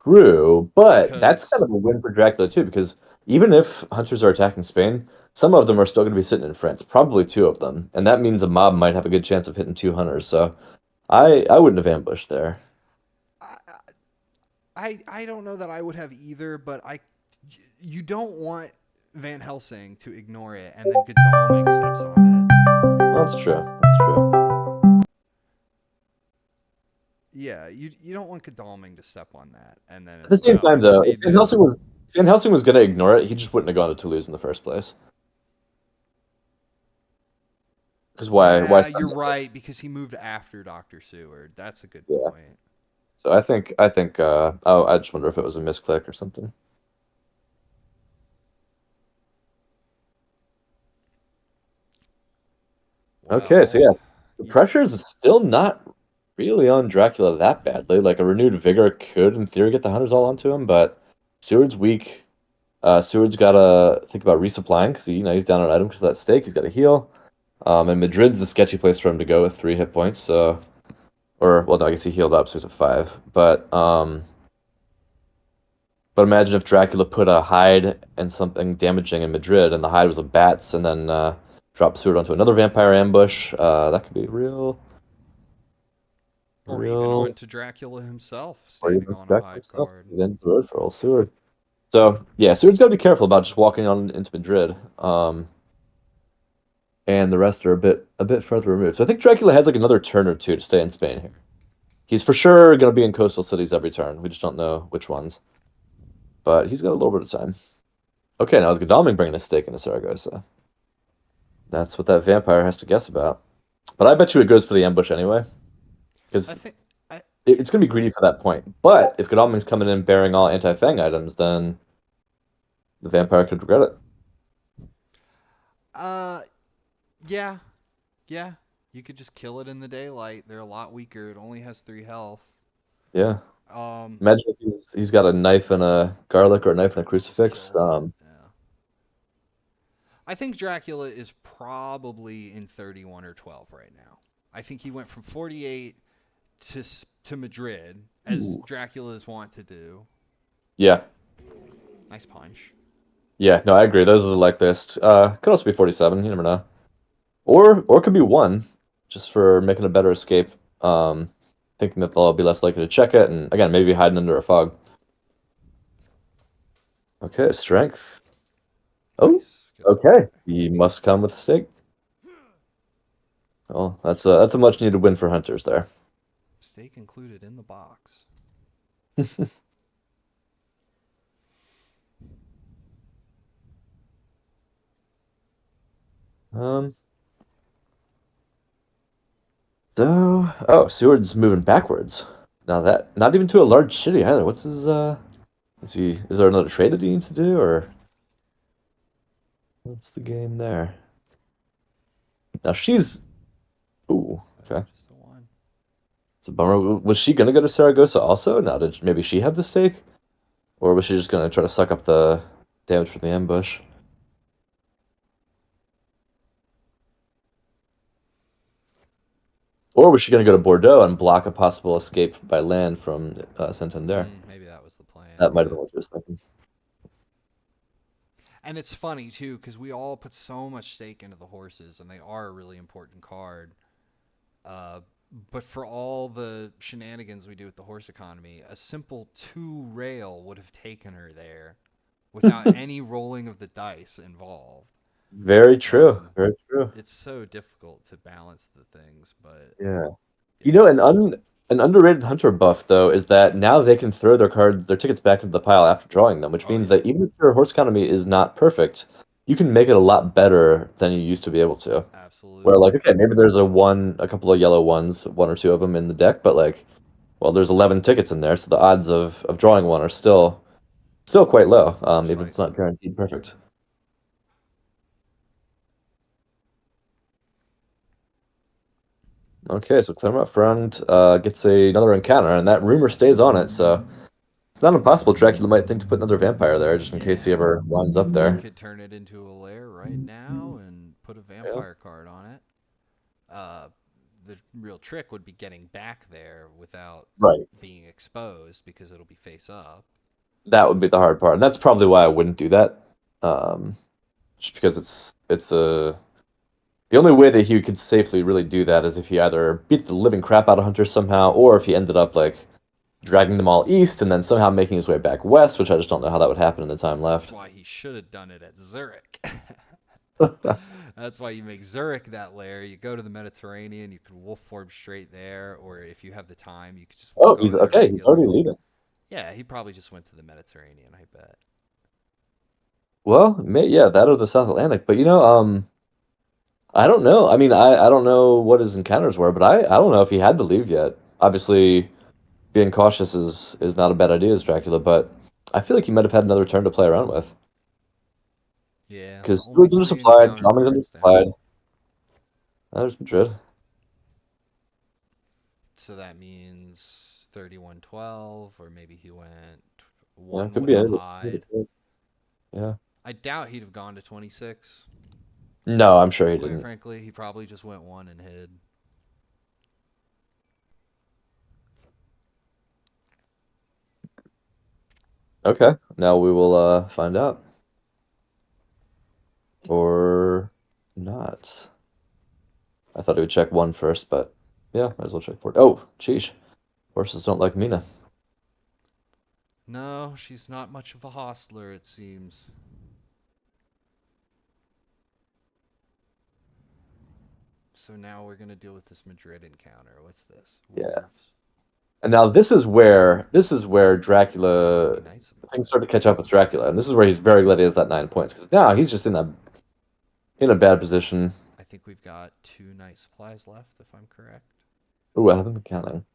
True, but that's kind because of a win for Dracula too, because even if hunters are attacking Spain, some of them are still going to be sitting in France, probably two of them, and that means a mob might have a good chance of hitting two hunters. So I wouldn't have ambushed there. I, I don't know that I would have either, but you don't want Van Helsing to ignore it and then Godalming steps on it. Well, that's true. That's true. Yeah, you don't want Godalming to step on that, and then At the it's same time, though, the If Van Helsing was going to ignore it, he just wouldn't have gone to Toulouse in the first place. Because why yeah, spend you're it? right because he moved after Doctor Seward. That's a good Yeah. point. So I think oh, I just wonder if it was a misclick or something. Okay, so Well, yeah, the y- pressure is still not really on Dracula that badly. Like a renewed vigor could, in theory, get the hunters all onto him, but Seward's weak. Seward's got to think about resupplying because he's down on item because of that stake. He's got to heal. And Madrid's the sketchy place for him to go with 3 hit points. So, or well, no, I guess he healed up, so he's at 5. But imagine if Dracula put a hide and something damaging in Madrid, and the hide was a bats, and then dropped Seward onto another vampire ambush. That could be or even real, onto Dracula himself or standing even on a Dracula hide himself. card. Then the road for old Seward. So yeah, Seward's got to be careful about just walking on into Madrid. And the rest are a bit further removed. So I think Dracula has like another turn or two to stay in Spain here. He's for sure going to be in coastal cities every turn. We just don't know which ones. But he's got a little bit of time. Okay, now is Godalming bringing a stake into Saragossa? That's what that vampire has to guess about. But I bet you it goes for the ambush anyway, I because think I it's going to be greedy for that point. But if Godalming's coming in bearing all anti-Fang items, then the vampire could regret it. uh yeah, yeah. You could just kill it in the daylight. They're a lot weaker. It only has 3 health. Yeah. Um Imagine if he's got a knife and a garlic or a knife and a just crucifix. kills it. Yeah. I think Dracula is probably in 31 or 12 right now. I think he went from 48 to Madrid as Ooh. Dracula's want to do. Yeah. Nice punch. Yeah, no, I agree. Those are the likeliest. Could also be 47. You never know. Or it could be one, just for making a better escape. Thinking that they'll be less likely to check it, and again, maybe hiding under a fog. Okay, strength. Oh, Nice. Gets okay. away. He must come with a stake. Oh, that's a much needed win for hunters there. Steak included in the box. Um. Seward's moving backwards. Now that not even to a large city either. What's his is there another trade that he needs to do, or what's the game there? Now she's ooh, okay. Just the one. It's a bummer. Was she gonna go to Saragossa also? Now did maybe she have the stake? Or was she just gonna try to suck up the damage from the ambush? Or was she going to go to Bordeaux and block a possible escape by land from Santander? Maybe that was the plan. That might have Yeah. been what she was thinking. And it's funny too because we all put so much stake into the horses, and they are a really important card. Uh, but for all the shenanigans we do with the horse economy, a simple two rail would have taken her there without any rolling of the dice involved. Very true. Um, Very true. it's so difficult to balance the things, but Yeah. You yeah, know, an underrated hunter buff though is that now they can throw their tickets back into the pile after drawing them, which oh means yeah, that even if your horse economy is not perfect, you can make it a lot better than you used to be able to. Where like, absolutely. okay, maybe there's a couple of yellow ones, one or two of them in the deck, but like, well, there's 11 tickets in there, so the odds of drawing one are still quite low, even if it's not Precisely. guaranteed perfect. Okay, so Claremont Friend gets another encounter, and that rumor stays on it, so it's not impossible Dracula might think to put another vampire there, just in case he Yeah, ever winds up he there. could turn it into a lair right now and put a Yeah. vampire card on it. Uh, the real trick would be getting back there without Right. being exposed because it'll be face up. That would be the hard part, and that's probably why I wouldn't do that. Um, just because it's a the only way that he could safely really do that is if he either beat the living crap out of Hunter somehow, or if he ended up like dragging them all east and then somehow making his way back west, which I just don't know how that would happen in the time That's left. why he should have done it at Zurich. That's why you make Zurich that lair. You go to the Mediterranean, you can wolf form straight there, or if you have the time, you could just Oh, go he's there okay. He's already regularly. leaving. Yeah, he probably just went to the Mediterranean, I bet. Well, yeah, that or the South Atlantic. But I don't know. I mean, I don't know what his encounters were, but I don't know if he had to leave yet. Obviously, being cautious is not a bad idea as Dracula, but I feel like he might have had another turn to play around with. Yeah, Because only Steward's three undersupplied, encounter Drummond's cards down. undersupplied. There's Madrid. So that means 31-12, or maybe he went Yeah, one could be with the anything. hide. Yeah. I doubt he'd have gone to 26. No, I'm sure he Quite didn't. frankly, he probably just went one and hid. Okay, now we will find out. Or not. I thought he would check one first, but yeah, might as well check four. Oh, sheesh. Horses don't like Mina. No, she's not much of a hostler, it seems. So now we're gonna deal with this Madrid encounter. What's this? Yeah. Wolves. And now this is where Oh, Dracula he knights him. things start to catch up with Dracula, and this is where he's very glad he has that 9 points because now he's just in a bad position. I think we've got two night supplies left, if I'm correct. Ooh, I haven't been counting.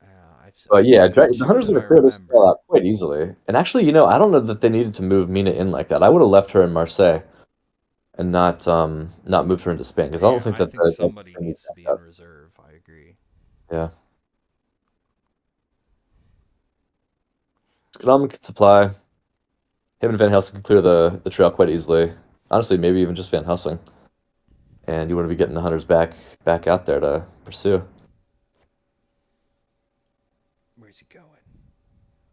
I But think yeah, it's The two Hunters are that I going to clear this spell remember. out quite easily. And actually, I don't know that they needed to move Mina in like that. I would have left her in Marseille and not moved her into Spain because I don't Yeah, think I that think that's somebody going to be needs to be backed in up. reserve. I agree. Yeah, economic supply. Him and Van Helsing can clear the trail quite easily. Honestly, maybe even just Van Helsing. And you want to be getting the Hunters back out there to pursue. Where's he going?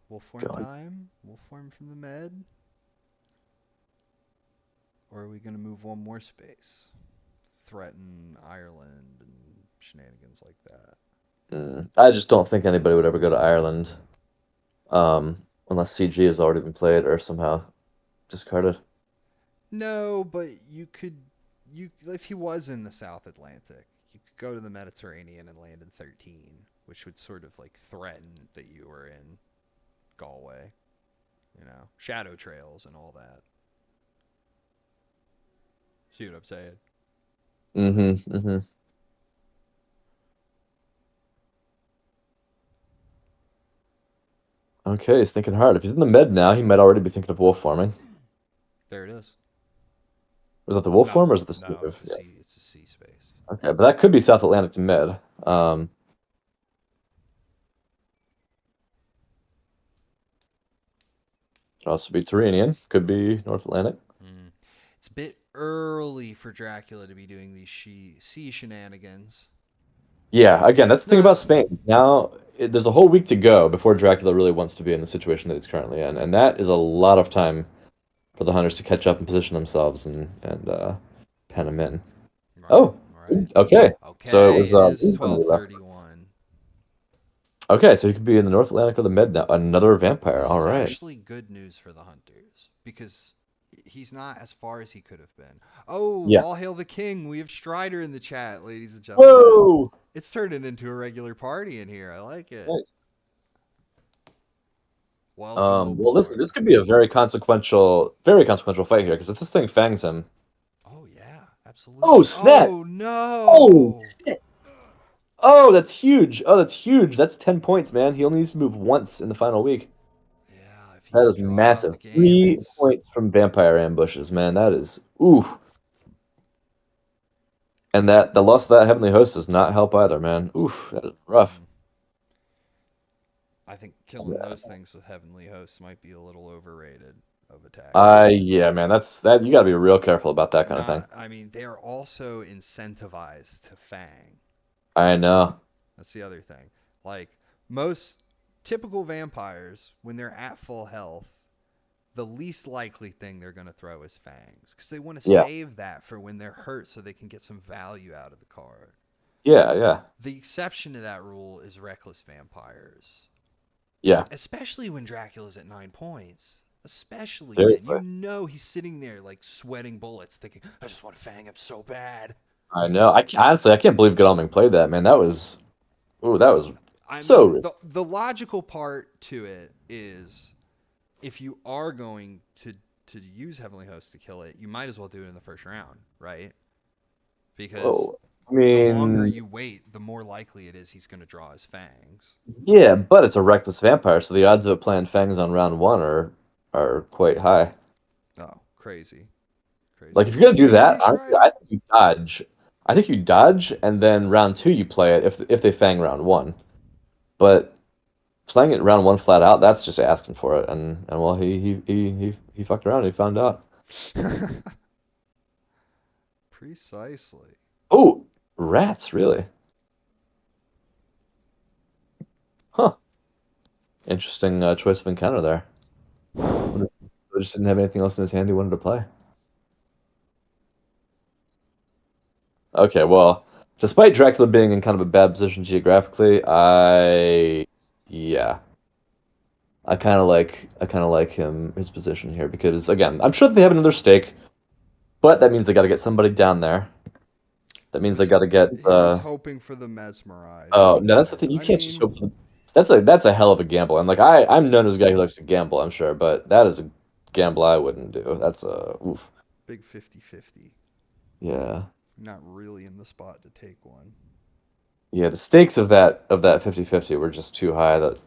Wolf form Going. time? Wolf form from the med? Or are we gonna move one more space? Threaten Ireland and shenanigans like that. I just don't think anybody would ever go to Ireland, unless CG has already been played or somehow discarded. No, but you if he was in the South Atlantic, you could go to the Mediterranean and land in 13, which would sort of like threaten that you were in Galway, shadow trails and all that. See what I'm saying? Mm-hmm. Mm-hmm. Okay, he's thinking hard. If he's in the med now, he might already be thinking of wolf farming. There it is. Was that the wolf No, farm or is it the no, stave? Yeah. it's a sea space. Okay, but that could be South Atlantic to med. Could also be Tyrrhenian. Could be North Atlantic. Mm. It's a bit early for Dracula to be doing these sea shenanigans. Yeah, again, that's the thing No, about Spain. Now, there's a whole week to go before Dracula really wants to be in the situation that he's currently in, and that is a lot of time for the hunters to catch up and position themselves and pen him in. right, Oh, right. okay. So it Okay, was it is England we left. 12:31. Okay, so he could be in the North Atlantic or the Mid now. Another vampire. This All is right. actually good news for the hunters because he's not as far as he could have been. Oh, Yeah. all hail the king. We have Strider in the chat, ladies and gentlemen. Whoa! It's turning into a regular party in here. I like it. Nice. Welcome Well, listen, aboard. this could be a very consequential fight here because if this thing fangs him, Oh yeah, oh absolutely. snap! Oh Oh no. shit! Oh, that's huge! Oh, that's huge! That's 10 points, man. He only needs to move once in the final week. Yeah, if he That can is draw out the massive. game, 3 points from vampire ambushes, man. That is ooh. And that the loss of that heavenly host does not help either, man. Oof, that is rough. mm, I think killing those things with heavenly hosts might be a little overrated of a tactic. Yeah, man. That you got to be real careful about that kind of thing. Not, I mean, they are also incentivized to fang. I know. That's the other thing. Like most typical vampires, when they're at full health, the least likely thing they're going to throw is fangs because they want to Yeah. save that for when they're hurt so they can get some value out of the card. Yeah, yeah. The exception to that rule is reckless vampires. Yeah. Especially when Dracula's at 9 points. Especially then. Seriously. You know he's sitting there like sweating bullets thinking, I just want to fang him so bad. I know. Honestly, I can't believe Godalming played that, man. That was I so mean, risky. the logical part to it is if you are going to use Heavenly Host to kill it, you might as well do it in the first round, right? Because Whoa. I the longer mean, you wait, the more likely it is he's going to draw his fangs. yeah, but it's a reckless vampire, so the odds of it playing fangs on round one are quite high. Oh, crazy. Crazy. Like if you're gonna do that, GG honestly, Strider. I think you dodge. I think you dodge, and then round two you play it if they fang round one. But playing it round one flat out, that's just asking for it. And well, he fucked around. He found out. Precisely. Oh, rats, really? Huh. Interesting choice of encounter there. He just didn't have anything else in his hand he wanted to play. Okay, well, despite Dracula being in kind of a bad position geographically, yeah, I kind of like his position here because again, I'm sure they have another stake, but that means they got to get somebody down there. That He means was they got to get he was hoping for the mesmerize, oh but no, that's the thing. You I can't just mean, hope for that's a hell of a gamble. And like I'm known as a guy who likes to gamble, I'm sure, but that is a gamble I wouldn't do. That's a oof. big 50-50. Yeah. Not really in the spot to take one. Yeah, the stakes of that 50-50 were just too high that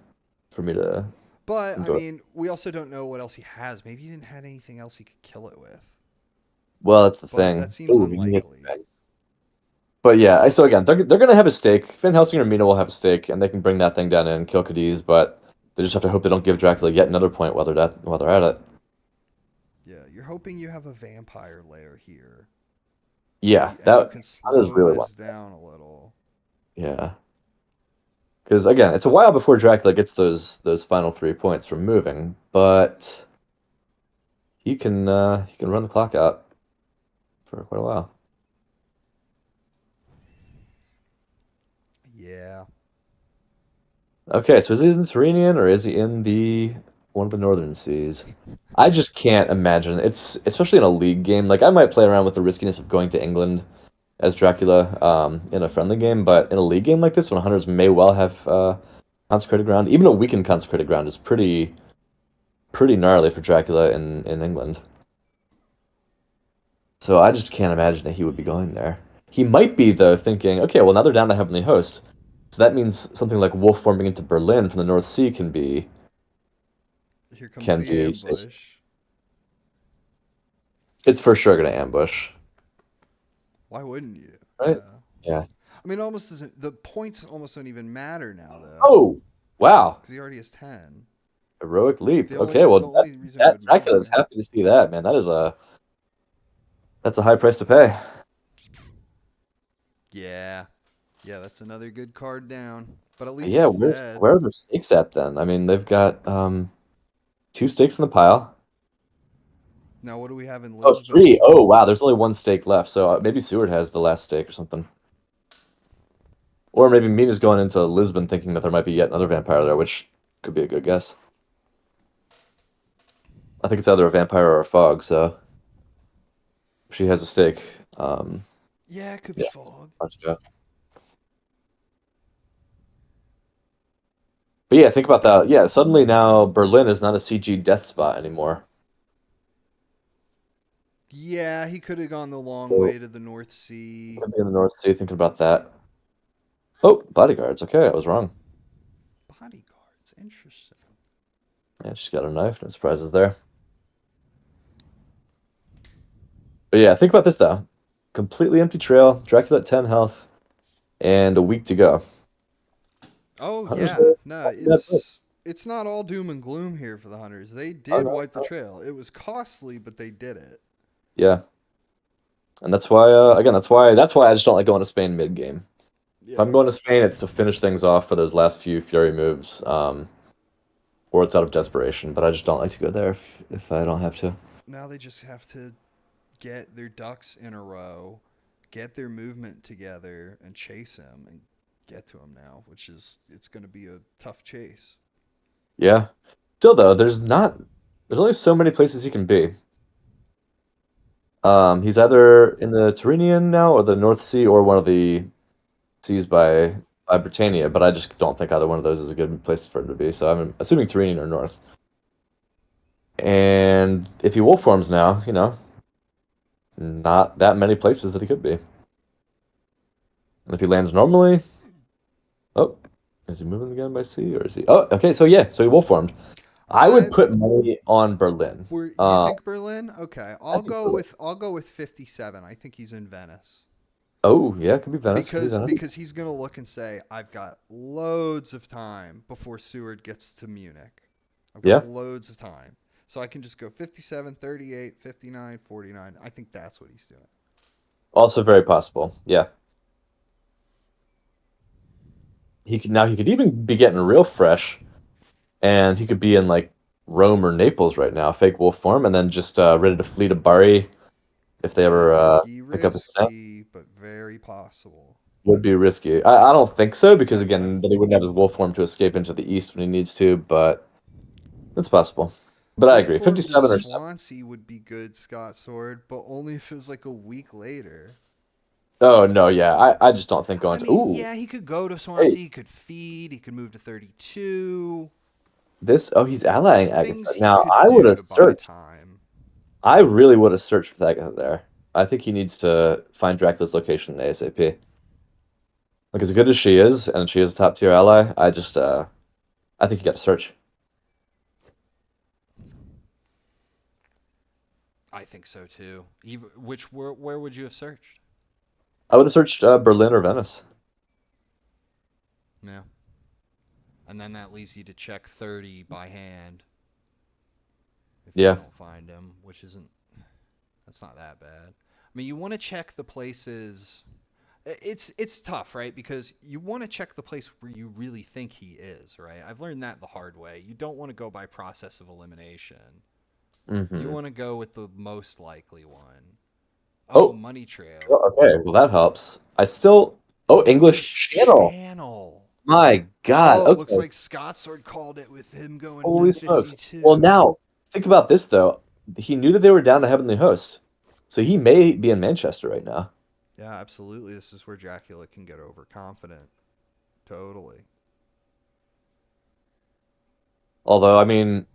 for me to But I enjoy. mean, we also don't know what else he has. Maybe he didn't have anything else he could kill it with. Well, that's the But that thing. seems Ooh, you get unlikely. but yeah, so again, they're gonna have a stake. Van Helsing or Mina will have a stake, and they can bring that thing down and kill Cadiz, but they just have to hope they don't give Dracula yet another point while they're at it. Yeah, you're hoping you have a vampire lair here. Yeah, And you that can I just slow really this want. down a little. Yeah, because again, it's a while before Dracula gets those final 3 points from moving, but he can run the clock out for quite a while. Yeah. Okay, so is he in the Tyrrhenian or is he in the one of the northern seas? I just can't imagine. It's especially in a league game. Like I might play around with the riskiness of going to England as Dracula in a friendly game, but in a league game like this, when hunters may well have consecrated ground, even a weakened consecrated ground is pretty gnarly for Dracula in England. So I just can't imagine that he would be going there. He might be though thinking, okay, well now they're down to Heavenly Host, so that means something like wolf forming into Berlin from the North Sea Here comes can the be safe. ambush. It's for sure gonna ambush, Why wouldn't you? right? Yeah. Yeah. I mean, almost doesn't. The points almost don't even matter now, though, Oh, wow. because he already has 10. Heroic leap. The Okay, only well the only reason it that would Dracula is matter. happy to see that, man. That's a high price to pay. Yeah. Yeah, that's another good card down. But at least Yeah, it's dead. where are their stakes at then? I mean, they've got two stakes in the pile. Now, what do we have in Oh, three. Lisbon? Oh, wow. There's only one stake left, so maybe Seward has the last stake or something. Or maybe Mina's going into Lisbon thinking that there might be yet another vampire there, which could be a good guess. I think it's either a vampire or a fog, so she has a stake. Yeah, it could be Yeah, fog. let's go. But yeah, think about that. Yeah, suddenly now Berlin is not a CG death spot anymore. Yeah, he could have gone the long So way to the North Sea. could be in the North Sea thinking about that. Oh, bodyguards. Okay, I was wrong. Bodyguards, interesting. Yeah, she's got a knife. No surprises there. But yeah, think about this though. Completely empty trail, Dracula at 10 health, and a week to go. Oh Hunters yeah, are no, not in bad place. it's not all doom and gloom here for the hunters. They Oh, did no, wipe the no. trail. It was costly, but they did it. Yeah, and that's why again that's why I just don't like going to Spain mid game. If Yeah. I'm going to Spain, it's to finish things off for those last few Fury moves, or it's out of desperation. But I just don't like to go there if I don't have to. Now they just have to get their ducks in a row, get their movement together, and chase him and get to him now, which is it's going to be a tough chase. Yeah. Still though, there's only so many places he can be. He's either in the Tyrrhenian now or the North Sea or one of the seas by Britannia, but I just don't think either one of those is a good place for him to be. So I'm assuming Tyrrhenian or North. And if he wolf forms now, not that many places that he could be. And if he lands normally, oh, is he moving again by sea or is he? Oh, okay, so yeah, so he wolf formed. I would I put money on Berlin. were you think Berlin? Okay, I think Berlin. I'll go with 57. I think he's in Venice. Oh yeah, it could be Venice. Could be Venice. Because he's gonna look and say, I've got loads of time before Seward gets to Munich. I've got Yeah, loads of time. So I can just go 57, 38, 59, 49. I think that's what he's doing. also very possible. Yeah, he could even be getting real fresh, and he could be in like Rome or Naples right now, fake wolf form, and then just ready to flee to Bari if they ever pick up a scent. Risky, but very possible. Would be risky. I don't think so because Okay. again, then he wouldn't have his wolf form to escape into the east when he needs to, but it's possible. But I Wolf agree, form to 57 or 7. Swansea would be good, Scott Sword, but only if it was like a week later. Oh no, yeah, I just don't think going I to. mean, Ooh, yeah, he could go to hey, Swansea, he could feed, he could move to 32. this. Oh, he's There's allying things Agatha. he Now could I would do have to buy searched. time. I really would have searched for Agatha there. I think he needs to find Dracula's location ASAP. Like as good as she is, and she is a top tier ally, I think you got to search. I think so too. Even, where would you have searched? I would have searched Berlin or Venice. Yeah. And then that leaves you to check 30 by hand if you Yeah. don't find him, which isn't that's not that bad. I mean, you want to check the places. It's tough, right? Because you want to check the place where you really think he is, right? I've learned that the hard way. You don't want to go by process of elimination. You Hmm. want to go with the most likely one. Oh, Oh, money trail. okay. Well, that helps. I still. Oh, English English Channel. Channel. My God. Oh, it looks Okay. like Scottsword called it with him going Holy mid smokes. Well, 52. now think about this though. He knew that they were down to Heavenly Host, so he may be in Manchester right now. Yeah, absolutely. This is where Dracula can get overconfident. Totally. Although, I mean,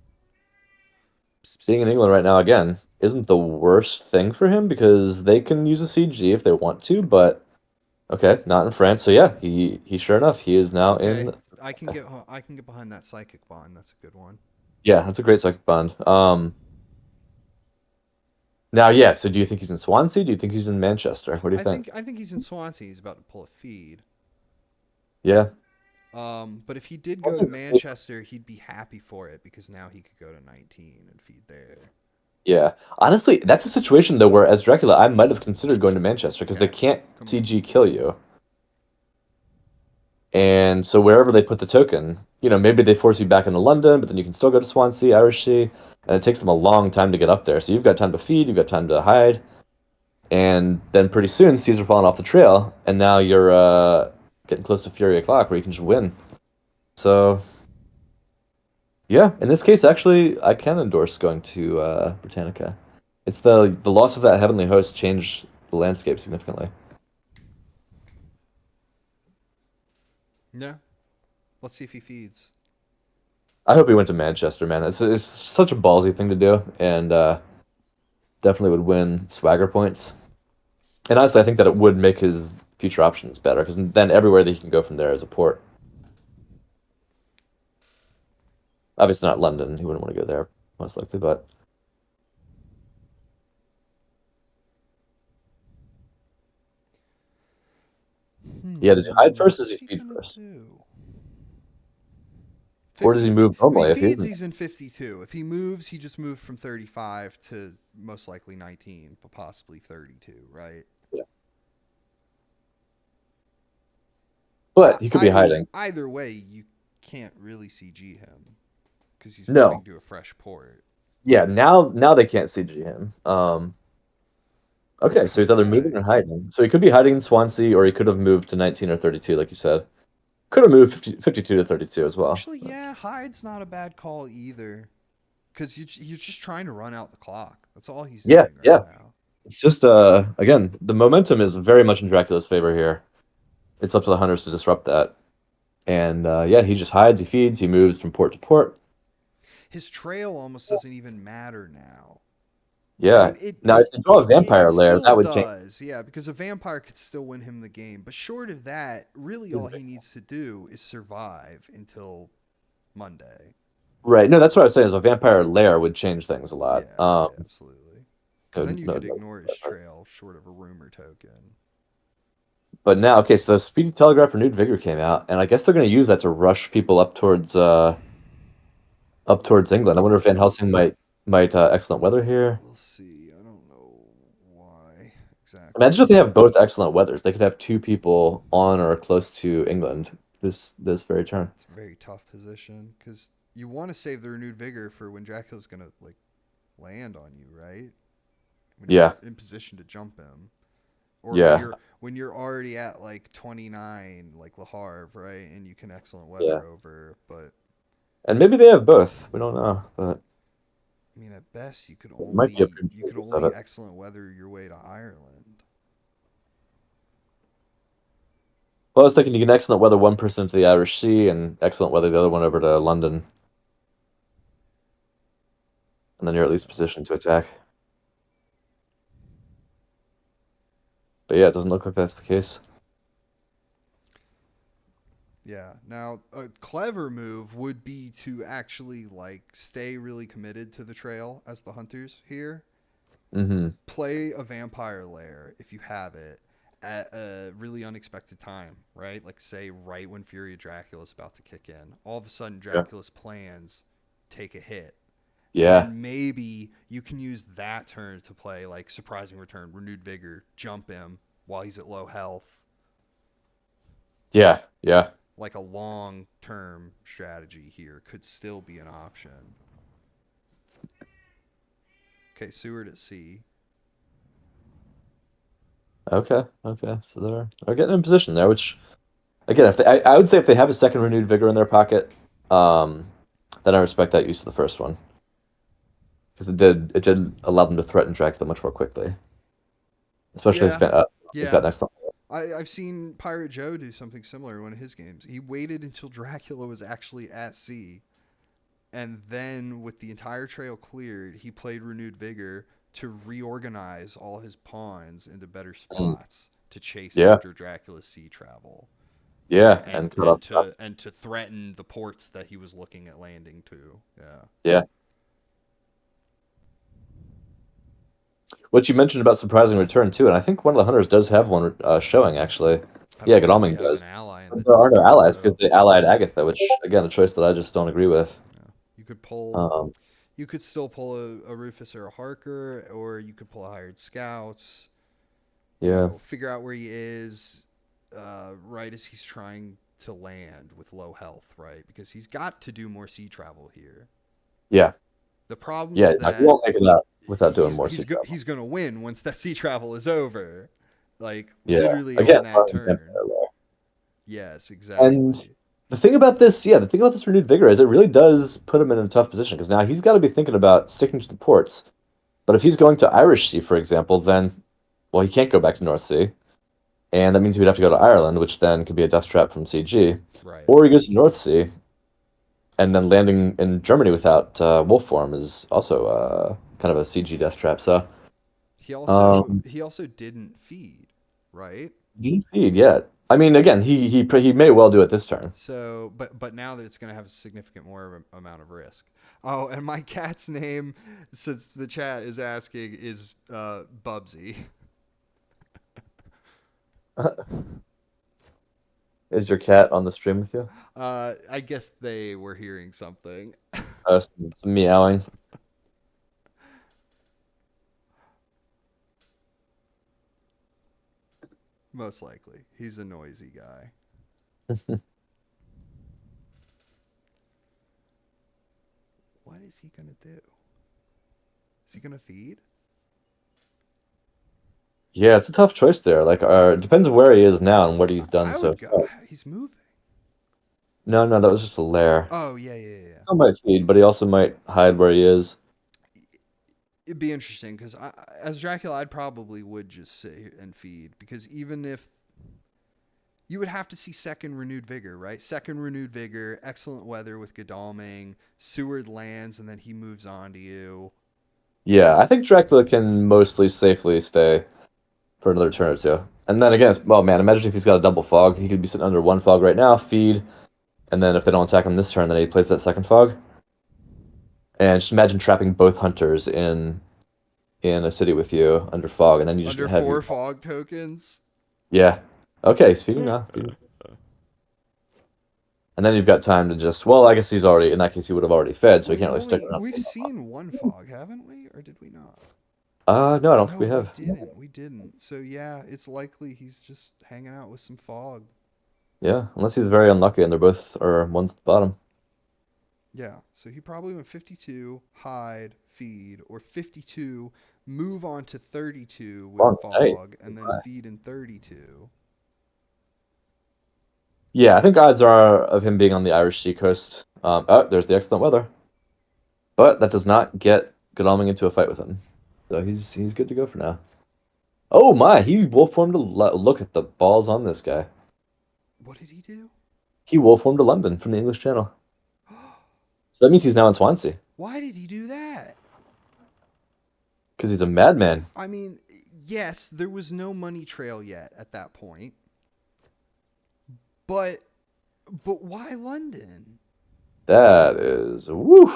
Psst, psst, being in psst, England psst, right psst, now psst. again isn't the worst thing for him because they can use a CG if they want to, but okay, not in France. So yeah, he sure enough, he is now Okay, in. I can get behind that psychic bond. That's a good one. Yeah, that's a great psychic bond. Now, yeah. So, do you think he's in Swansea? Do you think he's in Manchester? What do you think? I think he's in Swansea. He's about to pull a feed. Yeah, But if he did go to Swansea's safe. Manchester, he'd be happy for it because now he could go to 19 and feed there. Yeah. Honestly, that's a situation though where as Dracula, I might have considered going to Manchester because they Okay, can't come on. CG kill you. And so wherever they put the token, maybe they force you back into London, but then you can still go to Swansea, Irish Sea, and it takes them a long time to get up there. So you've got time to feed, you've got time to hide, and then pretty soon Caesar falling off the trail, and now you're getting close to Fury o'clock where you can just win. So yeah, in this case, actually, I can endorse going to Britannica. It's the loss of that heavenly host changed the landscape significantly. Yeah. Let's see if he feeds. I hope he went to Manchester, man. It's such a ballsy thing to do, and definitely would win swagger points. And honestly, I think that it would make his future options better because then everywhere that he can go from there is a port. Obviously, not London. He wouldn't want to go there, most likely, but yeah. Does he hide first? Or does What's he he feed gonna first? do? Or does he 50. move If he normally if he's feeds, in? he's in 52. If he moves, he just moved from 35 to most likely 19, but possibly 32, right? Yeah. But he could be Either hiding. either way, you can't really CG him because he's moving No. to a fresh port. Yeah. Now they can't CG him. Okay, so he's either moving or Okay. hiding. So he could be hiding in Swansea, or he could have moved to 19 or 32, like you said. Could have moved 52 to 32 as well. Actually, yeah, Hyde's not a bad call either. Because you're just trying to run out the clock. That's all he's Yeah, doing right yeah. now. It's just again, the momentum is very much in Dracula's favor here. It's up to the hunters to disrupt that. And yeah, he just hides, he feeds, he moves from port to port. His trail almost doesn't even matter now. I Yeah. mean, it Now it if you draw a it, it vampire lair, still that would change. does, yeah, because a vampire could still win him the game. But short of that, really all he needs to do is survive until Monday. Right. No, that's what I was saying. Is a vampire lair would change things a lot. Yeah, yeah, absolutely. Because then you No, could no, ignore his trail, short of a rumor token. but now, okay, so Speedy Telegraph Renewed Vigor came out, and I guess they're going to use that to rush people up towards England. I wonder if Van Helsing might excellent weather here. We'll see. I don't know why Imagine if exactly. they have both excellent weathers. They could have two people on or close to England this very turn. It's a very tough position because you want to save the renewed vigor for when Dracula's gonna like land on you, right? When you're Yeah, in position to jump him, or yeah, when you're already at like 29, like Le Havre, right? And you can excellent yeah. weather over. But And maybe they have both. We don't know, but I mean, at best, it might be a pretty you could dangerous only setup. excellent weather your way to Ireland. Well, I was thinking you can excellent weather one person to the Irish Sea and excellent weather the other one over to London, and then you're at least Yeah. positioned to attack. But yeah, it doesn't look like that's the case. Yeah. Now, a clever move would be to actually like stay really committed to the trail as the hunters here. Mm-hmm. Play a vampire lair if you have it at a really unexpected time, right? Like say right when Fury of Dracula is about to kick in. All of a sudden Yeah. Dracula's plans take a hit. And Yeah. then maybe you can use that turn to play like surprising return, renewed vigor, jump him while he's at low health, Yeah. Yeah. like a long term strategy here could still be an option. Okay, Seward at sea. Okay. Okay. So they're getting in position there, which again, if I would say if they have a second renewed vigor in their pocket, um, then I respect that use of the first one because it did allow them to threaten Dracula much more quickly, especially if Yeah, he's got yeah. next. I've seen Pirate Joe do something similar in one of his games. He waited until Dracula was actually at sea, and then with the entire trail cleared, he played Renewed Vigor to reorganize all his pawns into better Mm, spots to chase yeah. after Dracula's sea travel. And, Yeah. and And cut and off. to and to threaten the ports that he was looking at landing to. Yeah. Yeah. What you mentioned about surprising return too, and I think one of the hunters does have one showing actually. I Yeah, believe we Godalming have an does. ally in But the there are no Discord allies because too. they allied Agatha, which again, a choice that I just don't agree with. Yeah. You could pull Um, you could still pull a Rufus or a Harker, or you could pull a hired scouts. yeah, Figure out where he is right as he's trying to land with low health, right? Because he's got to do more sea travel here. Yeah, The problem yeah. is No, he that won't make it out without doing more sea travel. he's gonna win once that sea travel is over, like Yeah. literally Again, on that Arlington turn. Empire there. Yes, And exactly. the thing about this renewed vigor is it really does put him in a tough position because now he's got to be thinking about sticking to the ports. But if he's going to Irish Sea, for example, then well, he can't go back to North Sea, and that means he would have to go to Ireland, which then could be a death trap from CG. Right. Or he goes to North Sea, and then landing in Germany without wolf form is also kind of a CG death trap. So, um, He also didn't feed, right? he didn't feed yet. I mean, again, he may well do it this turn. So, but now that it's going to have a significant more of amount of risk. Oh, and my cat's name, since the chat is asking, is Bubsy. Is your cat on the stream with you? I guess they were hearing something. Some meowing. Most likely, he's a noisy guy. What is he gonna do? Is he gonna feed? Yeah, it's a tough choice there. Like, it depends on where he is now and what he's done I so would go. far. He's moving. No, no, that was just a lair. Oh yeah, yeah, yeah. Still might feed, but he also might hide where he is. It'd be interesting because as Dracula, I'd probably would just sit and feed because even if you would have to see second renewed vigor, right? Second renewed vigor, excellent weather with Godalming, Seward lands, and then he moves on to you. Yeah, I think Dracula can mostly safely stay for another turn or two. And then again, well, man, imagine if he's got a double fog. He could be sitting under one fog right now, feed, and then if they don't attack him this turn, then he plays that second fog. And just imagine trapping both hunters in a city with you under fog, and then you just Under have your four fog tokens. yeah. Okay, he's feeding now. Feeding. And then you've got time to just well, I guess he's already in that case he would have already fed, so he can't really stick around. We've seen one fog, haven't we? Or did we not? No, I don't think No, we we have. didn't. We didn't. So yeah, it's likely he's just hanging out with some fog. Yeah, unless he's very unlucky and they're both or one's at the bottom. Yeah, so he probably went 52, hide, feed, or 52, move on to 32 with Wrong night. fog, and then feed in 32. Yeah, I think odds are of him being on the Irish Sea coast. Oh, there's the excellent weather, but that does not get Godalming into a fight with him, so he's good to go for now. Oh my, he wolf formed look at the balls on this guy. What did he do? He wolf formed to London from the English Channel, so that means he's now in Swansea Why did he do that? because he's a madman. I mean, yes, there was no money trail yet at that point, but why London? That is woo.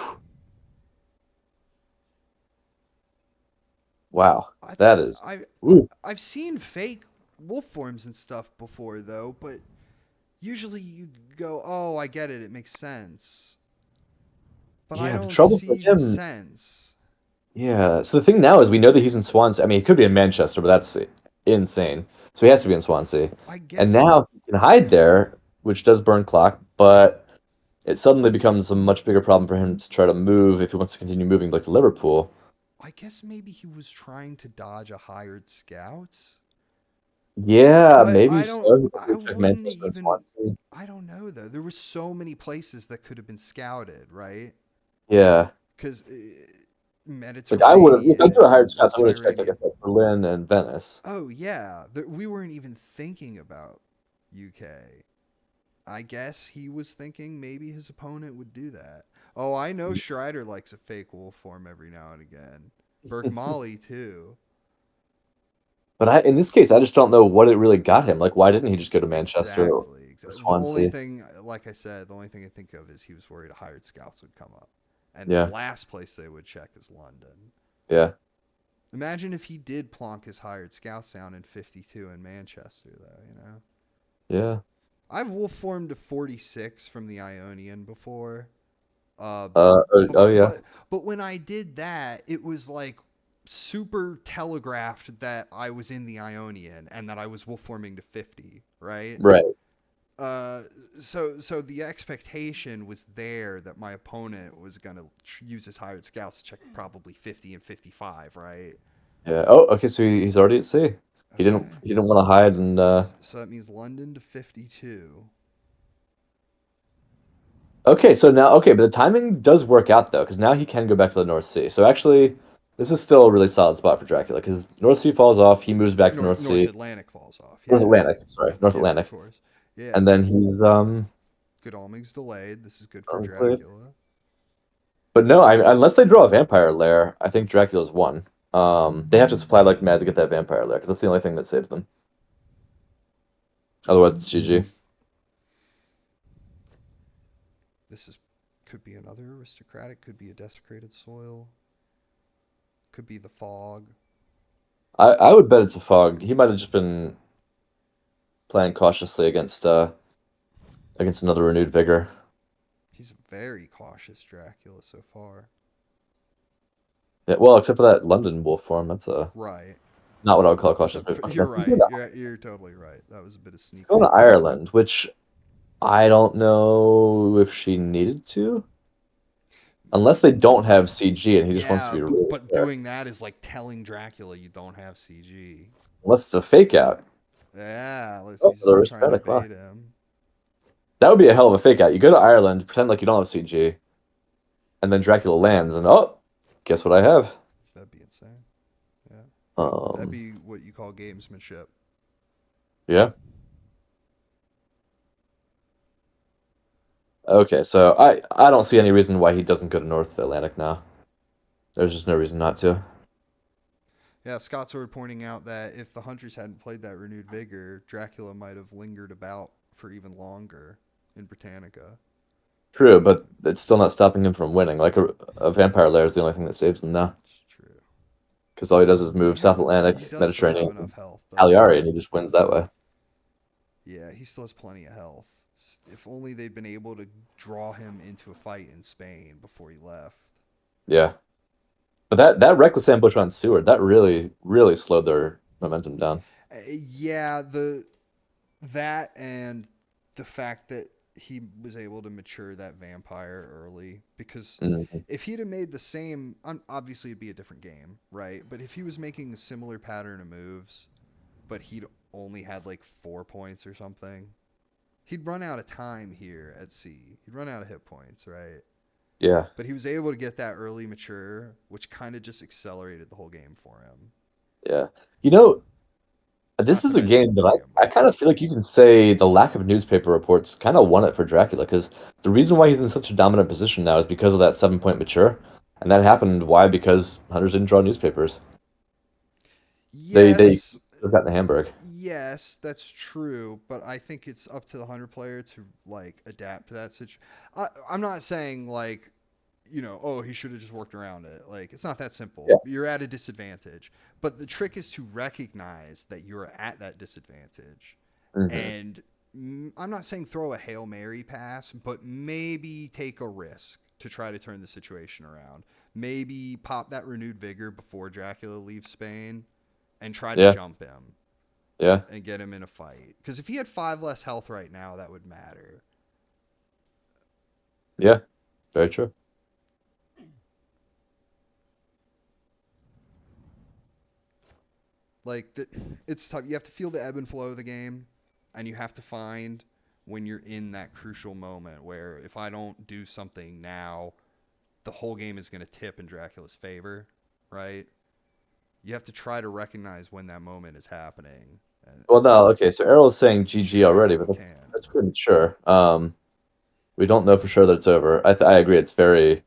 Wow, That's that is I woo. I've seen fake wolf forms and stuff before though, but usually you go, "Oh, I get it. It makes sense." But I Yeah, the don't trouble for see the him. sense. Yeah. So the thing now is we know that he's in Swansea. I mean, he could be in Manchester, but that's insane. So he has to be in Swansea. I And guess now he can hide there, which does burn clock, but it suddenly becomes a much bigger problem for him to try to move if he wants to continue moving like to Liverpool. maybe he was trying to dodge a hired scouts. Yeah, But maybe so. He I could check wouldn't Manchester and even Swansea. I don't know though. There were so many places that could have been scouted, right? Yeah. Cuz Like I would have if I Mediterranean could have hired and scouts, I would have checked, like I Tyrrhenian. said, Berlin and Venice. Oh yeah, we weren't even thinking about UK. I guess he was thinking maybe his opponent would do that. Oh, I know Schreider likes a fake wolf form every now and again. Bergmali too. But in this case, I just don't know what it really got him. Like, why didn't he just go to Manchester or Exactly, exactly. The only Swansea? thing, like I said, the only thing I think of is he was worried a hired scouts would come up. And the Yeah, last place they would check is London. yeah, Imagine if he did plonk his hired scouts down in 52 in Manchester, though, you know? yeah. I've wolf formed to 46 from the Ionian before. Uh, Oh yeah, but when I did that, it was like super telegraphed that I was in the Ionian and that I was wolf forming to 50, right? right. Uh, so the expectation was there that my opponent was gonna use his hired scouts to check probably 50 and 55, right? Yeah. Oh, okay. So he's already at sea. Okay. He didn't want to hide and. So that means London to 52. Okay, so now okay, but the timing does work out though, because now he can go back to the North Sea. So actually, this is still a really solid spot for Dracula, because North Sea falls off, he moves back to North North Sea, Atlantic falls off. North Yeah. Atlantic. Sorry, North Yep, of Atlantic, course. Yeah. and So then he's Godalming's delayed. This is good for played. Dracula. But no, unless they draw a vampire lair, I think Dracula's won. They have to supply like mad to get that vampire lair, because that's the only thing that saves them. Otherwise, it's GG. This is could be another aristocratic. Could be a desecrated soil. Could be the fog. I would bet it's a fog. He might have just been playing cautiously against another renewed vigor. He's very cautious, Dracula, so far. Yeah, well, except for that London wolf form, that's a Right. not what I would call a cautious move. Okay, You're he's right. You're totally right. That was a bit of going to sneakery. Ireland, which I don't know if she needed to, unless they don't have CG and he just wants to Yeah, be really but fair. doing that is like telling Dracula you don't have CG. Unless it's a fake out. Yeah, let's Oh, he's the trying to aristocratic. Wow. bait him. That would be a hell of a fake out. You go to Ireland, pretend like you don't have CG, and then Dracula lands, and oh, guess what I have? That'd be insane. Yeah. That'd Um, be what you call gamesmanship. yeah. Okay, so I don't see any reason why he doesn't go to North Atlantic now. There's just no reason not to. Yeah, Scott Sword pointing out that if the Hunters hadn't played that renewed vigor, Dracula might have lingered about for even longer in Britannica. True, but it's still not stopping him from winning. Like a vampire lair is the only thing that saves him now. It's true. Because all he does is move South Yeah, Atlantic, he does still have Mediterranean, enough health though. Cagliari, and he just wins that way. Yeah, he still has plenty of health. If only they'd been able to draw him into a fight in Spain before he left. Yeah. But that reckless ambush on Seward, that really slowed their momentum down. Yeah, the that and the fact that he was able to mature that vampire early because Mhm. if he'd have made the same obviously it'd be a different game, right? But if he was making a similar pattern of moves, but he'd only had like 4 points or something, he'd run out of time here at sea. He'd run out of hit points, right? Yeah. But he was able to get that early mature, which kind of just accelerated the whole game for him. Yeah. You know, this Not to is a mention game that winning a I kind of feel like you can say the lack of newspaper reports kind of won it for Dracula because the reason why he's in such a dominant position now is because of that 7 point mature. And that happened why? Because hunters didn't draw newspapers. They Yes, have gotten the Hamburg. yes, that's true, but I think it's up to the hunter player to like adapt to that situation. I'm not saying like, oh, he should have just worked around it. Like it's not that Yeah. simple. You're at a disadvantage, but the trick is to recognize that you're at that disadvantage, Hmm. and I'm not saying throw a Hail Mary pass, but maybe take a risk to try to turn the situation around. Maybe pop that renewed vigor before Dracula leaves Spain and try to Yeah. jump him Yeah. and get him in a fight. Because if he had 5 less health right now, that would matter. Yeah. Very true. Like it's tough. You have to feel the ebb and flow of the game, and you have to find when you're in that crucial moment where if I don't do something now, the whole game is going to tip in Dracula's favor, right? You have to try to recognize when that moment is happening, Well, no, okay, so Errol's saying which GG already, Dracula but can. that's premature. We don't know for sure that it's over. I agree. It's a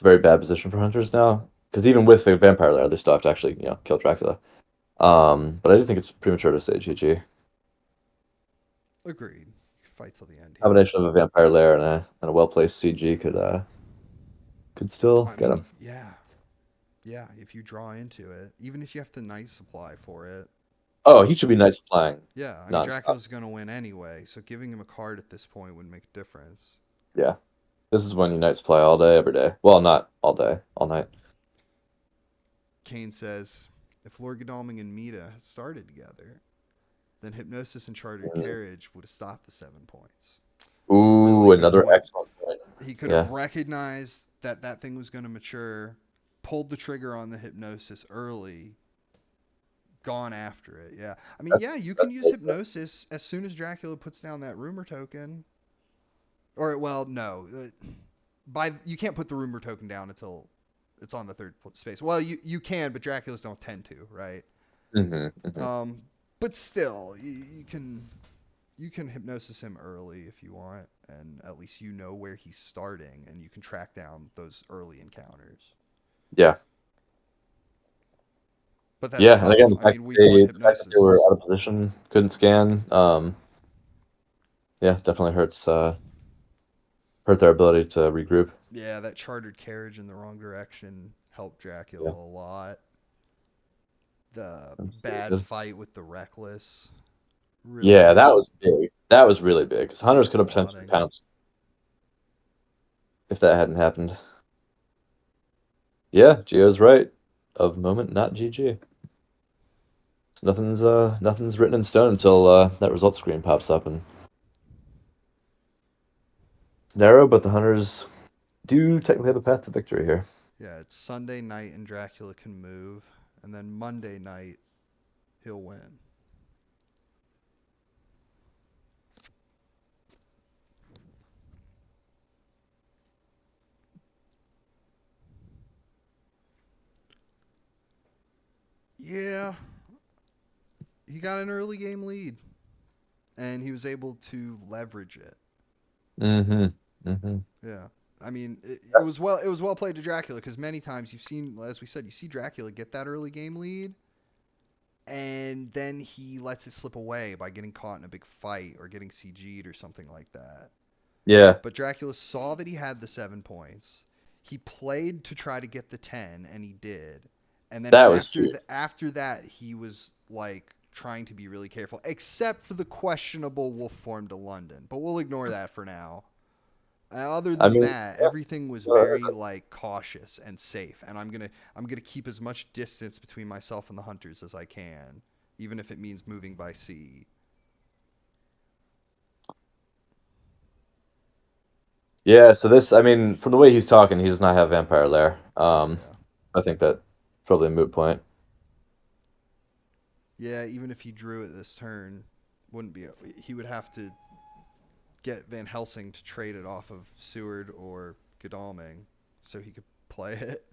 very bad position for hunters now because even with the vampire lair, they still have to actually kill Dracula. But I do think it's premature to say GG. Agreed. Fight till the end here. Combination of a vampire lair and a well placed CG could still I get mean, him. yeah, yeah. If you draw into it, even if you have to night supply for it, Oh, he like should be nice playing yeah, I mean nonstop. Dracula's gonna win anyway, so giving him a card at this point would make a difference. Yeah, this is when you night supply all day, every day. Well, not all day, all night. Kane says, if Lord Godalming and Mita had started together, then Hypnosis and Chartered Carriage would have stopped the 7 points. It's a Ooh, really good another point. excellent point. He could have Yeah. recognized that that thing was going to mature, pulled the trigger on the Hypnosis early, gone after it. Yeah. I mean, That's, yeah, you can that's use great. Hypnosis as soon as Dracula puts down that rumor token. Or, well, no. You can't put the rumor token down until it's on the third space. Well, you can, but Draculas don't tend to, right? Hmm. Um, but still, you can hypnosis him early if you want, and at least you know where he's starting, and you can track down those early encounters. Yeah. But that's Yeah, and again, tough. the I fact mean, that week one the fact that they hypnosis were is out of position, couldn't scan, yeah, definitely hurt their ability to regroup. yeah, that chartered carriage in the wrong direction helped Dracula Yeah. a lot. The That's really bad good. fight with the reckless Yeah, that really was big. That was really big because big Hunters could have potentially plotting. pounced if that hadn't happened. Yeah, Gio's right. Of moment, not GG. So nothing's written in stone until that result screen pops up and it's narrow, but the Hunters do technically have a path to victory here. Yeah, it's Sunday night and Dracula can move, and then Monday night he'll win. Yeah, he got an early game lead, and he was able to leverage it. Mm-hmm. Mm-hmm. Yeah. I mean, it was well played to Dracula because many times you've seen, as we said, you see Dracula get that early game lead, and then he lets it slip away by getting caught in a big fight or getting CG'd or something like that. Yeah, But Dracula saw that he had the 7 points. He played to try to get the 10, and he did. And then that was after huge. after that, he was like trying to be really careful, except for the questionable wolf form to London. But we'll ignore that for now. Other I than mean, that, everything was yeah, very like cautious and safe, and I'm gonna keep as much distance between myself and the hunters as I can, even if it means moving by sea. yeah, so this, I mean, from the way he's talking, he does not have Vampire Lair. Yeah, I think that's probably a moot point. yeah. Even if he drew it this turn, wouldn't be. He would have to get Van Helsing to trade it off of Seward or Godalming, so he could play it.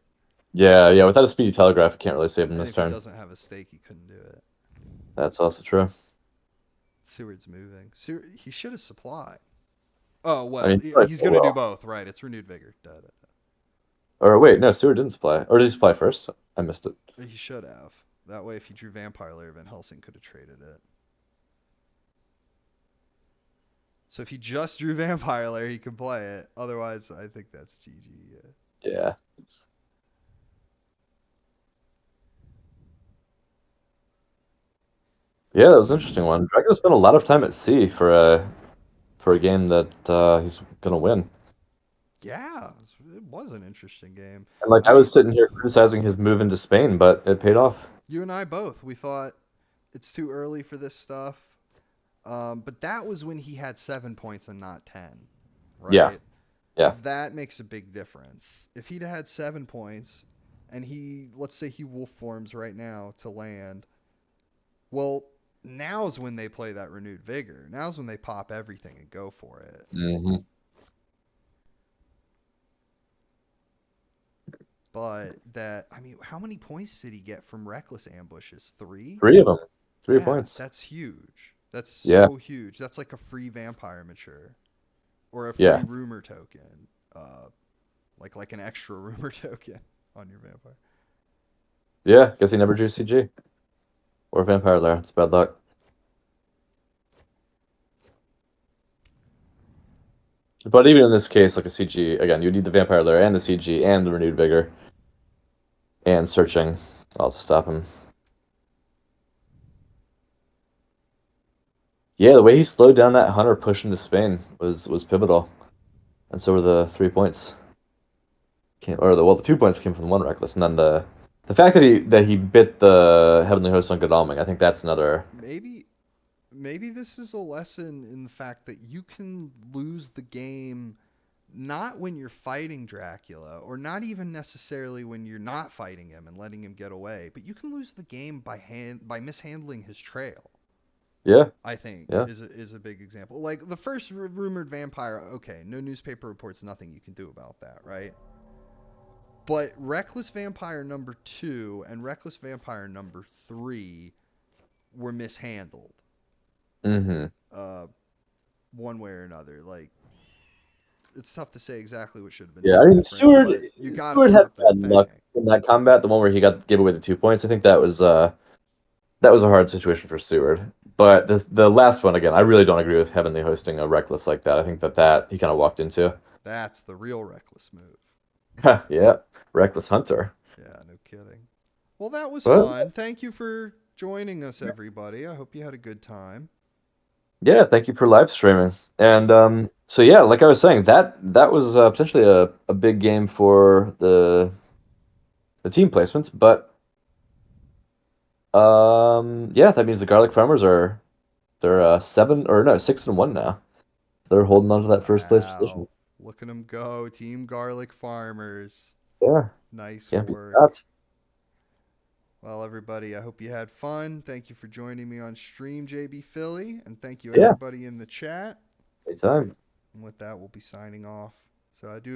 Yeah, yeah, without a speedy telegraph, you can't really save him And this if he turn. doesn't have a stake, he couldn't do it. That's also true. Seward's moving. Seward, he should have supply. Oh I well, mean, he probably he's still gonna do will. both, right? It's renewed vigor. Duh, duh, Or wait, no, Stewart didn't supply. Or did he supply first? I missed it. He should have. That way, if he drew Vampire Lair, Van Helsing could have traded it. So if he just drew Vampire Lair, he could play it. Otherwise, I think that's GG. Yeah. Yeah. Yeah, that was an interesting one. Dracula spent a lot of time at sea for a game that he's gonna win. Yeah, it was an interesting game. And like I I was mean, sitting here criticizing his move into Spain, but it paid off. you and I both. We thought it's too early for this stuff. But that was when he had 7 points and not 10, Yeah, right? yeah, That makes a big difference. If he'd had 7 points and let's say he wolf forms right now to land, well, now's when they play that renewed vigor. Now's when they pop everything and go for it. hmm But I mean, how many points did he get from reckless ambushes? Three? Three of them, 3 points. That's huge. That's Yeah, so huge. That's like a free vampire mature or a free yeah, rumor token. Like an extra rumor token on your vampire. yeah. Guess he never drew CG or Vampire Lair. It's bad luck. But even in this case, like a CG, again, you need the Vampire Lair and the CG and the Renewed Vigor and searching all to stop him. Yeah, the way he slowed down that Hunter push into Spain was pivotal, and so were the 3 points. The 2 points came from the one reckless, and then the fact that he bit the Heavenly Host on Godalming, I think that's another Maybe maybe this is a lesson in the fact that you can lose the game not when you're fighting Dracula, or not even necessarily when you're not fighting him and letting him get away, but you can lose the game by mishandling his trail. Yeah, I think yeah. is a big example. Like the first rumored vampire, okay, no newspaper reports, nothing you can do about that, right? But Reckless Vampire number 2 and Reckless Vampire number 3 were mishandled, Hmm. uh, one way or another. Like, it's tough to say exactly what should have been Yeah, I done mean different, Seward but you gotta Seward had start the bad luck thing. in that combat, the one where he got give away the 2 points. I think that was a hard situation for Seward. But the last one again, I really don't agree with Heavenly hosting a reckless like that. I think that he kind of walked into. That's the real reckless move. Yeah, reckless hunter. Yeah, no kidding. Well, that was But fun. Thank you for joining us, everybody. I hope you had a good time. yeah, thank you for live streaming. And so yeah, like I was saying, that was potentially a big game for the team placements. But yeah, that means the garlic farmers are they're 6-1 now. They're holding on to that first place position. Wow. Look at them go. Team Garlic Farmers. Yeah, Nice can't be work. stopped. Well, everybody, I hope you had fun. Thank you for joining me on stream, JB Philly. And thank you, Yeah, everybody in the chat. anytime. And with that, we'll be signing off. So I do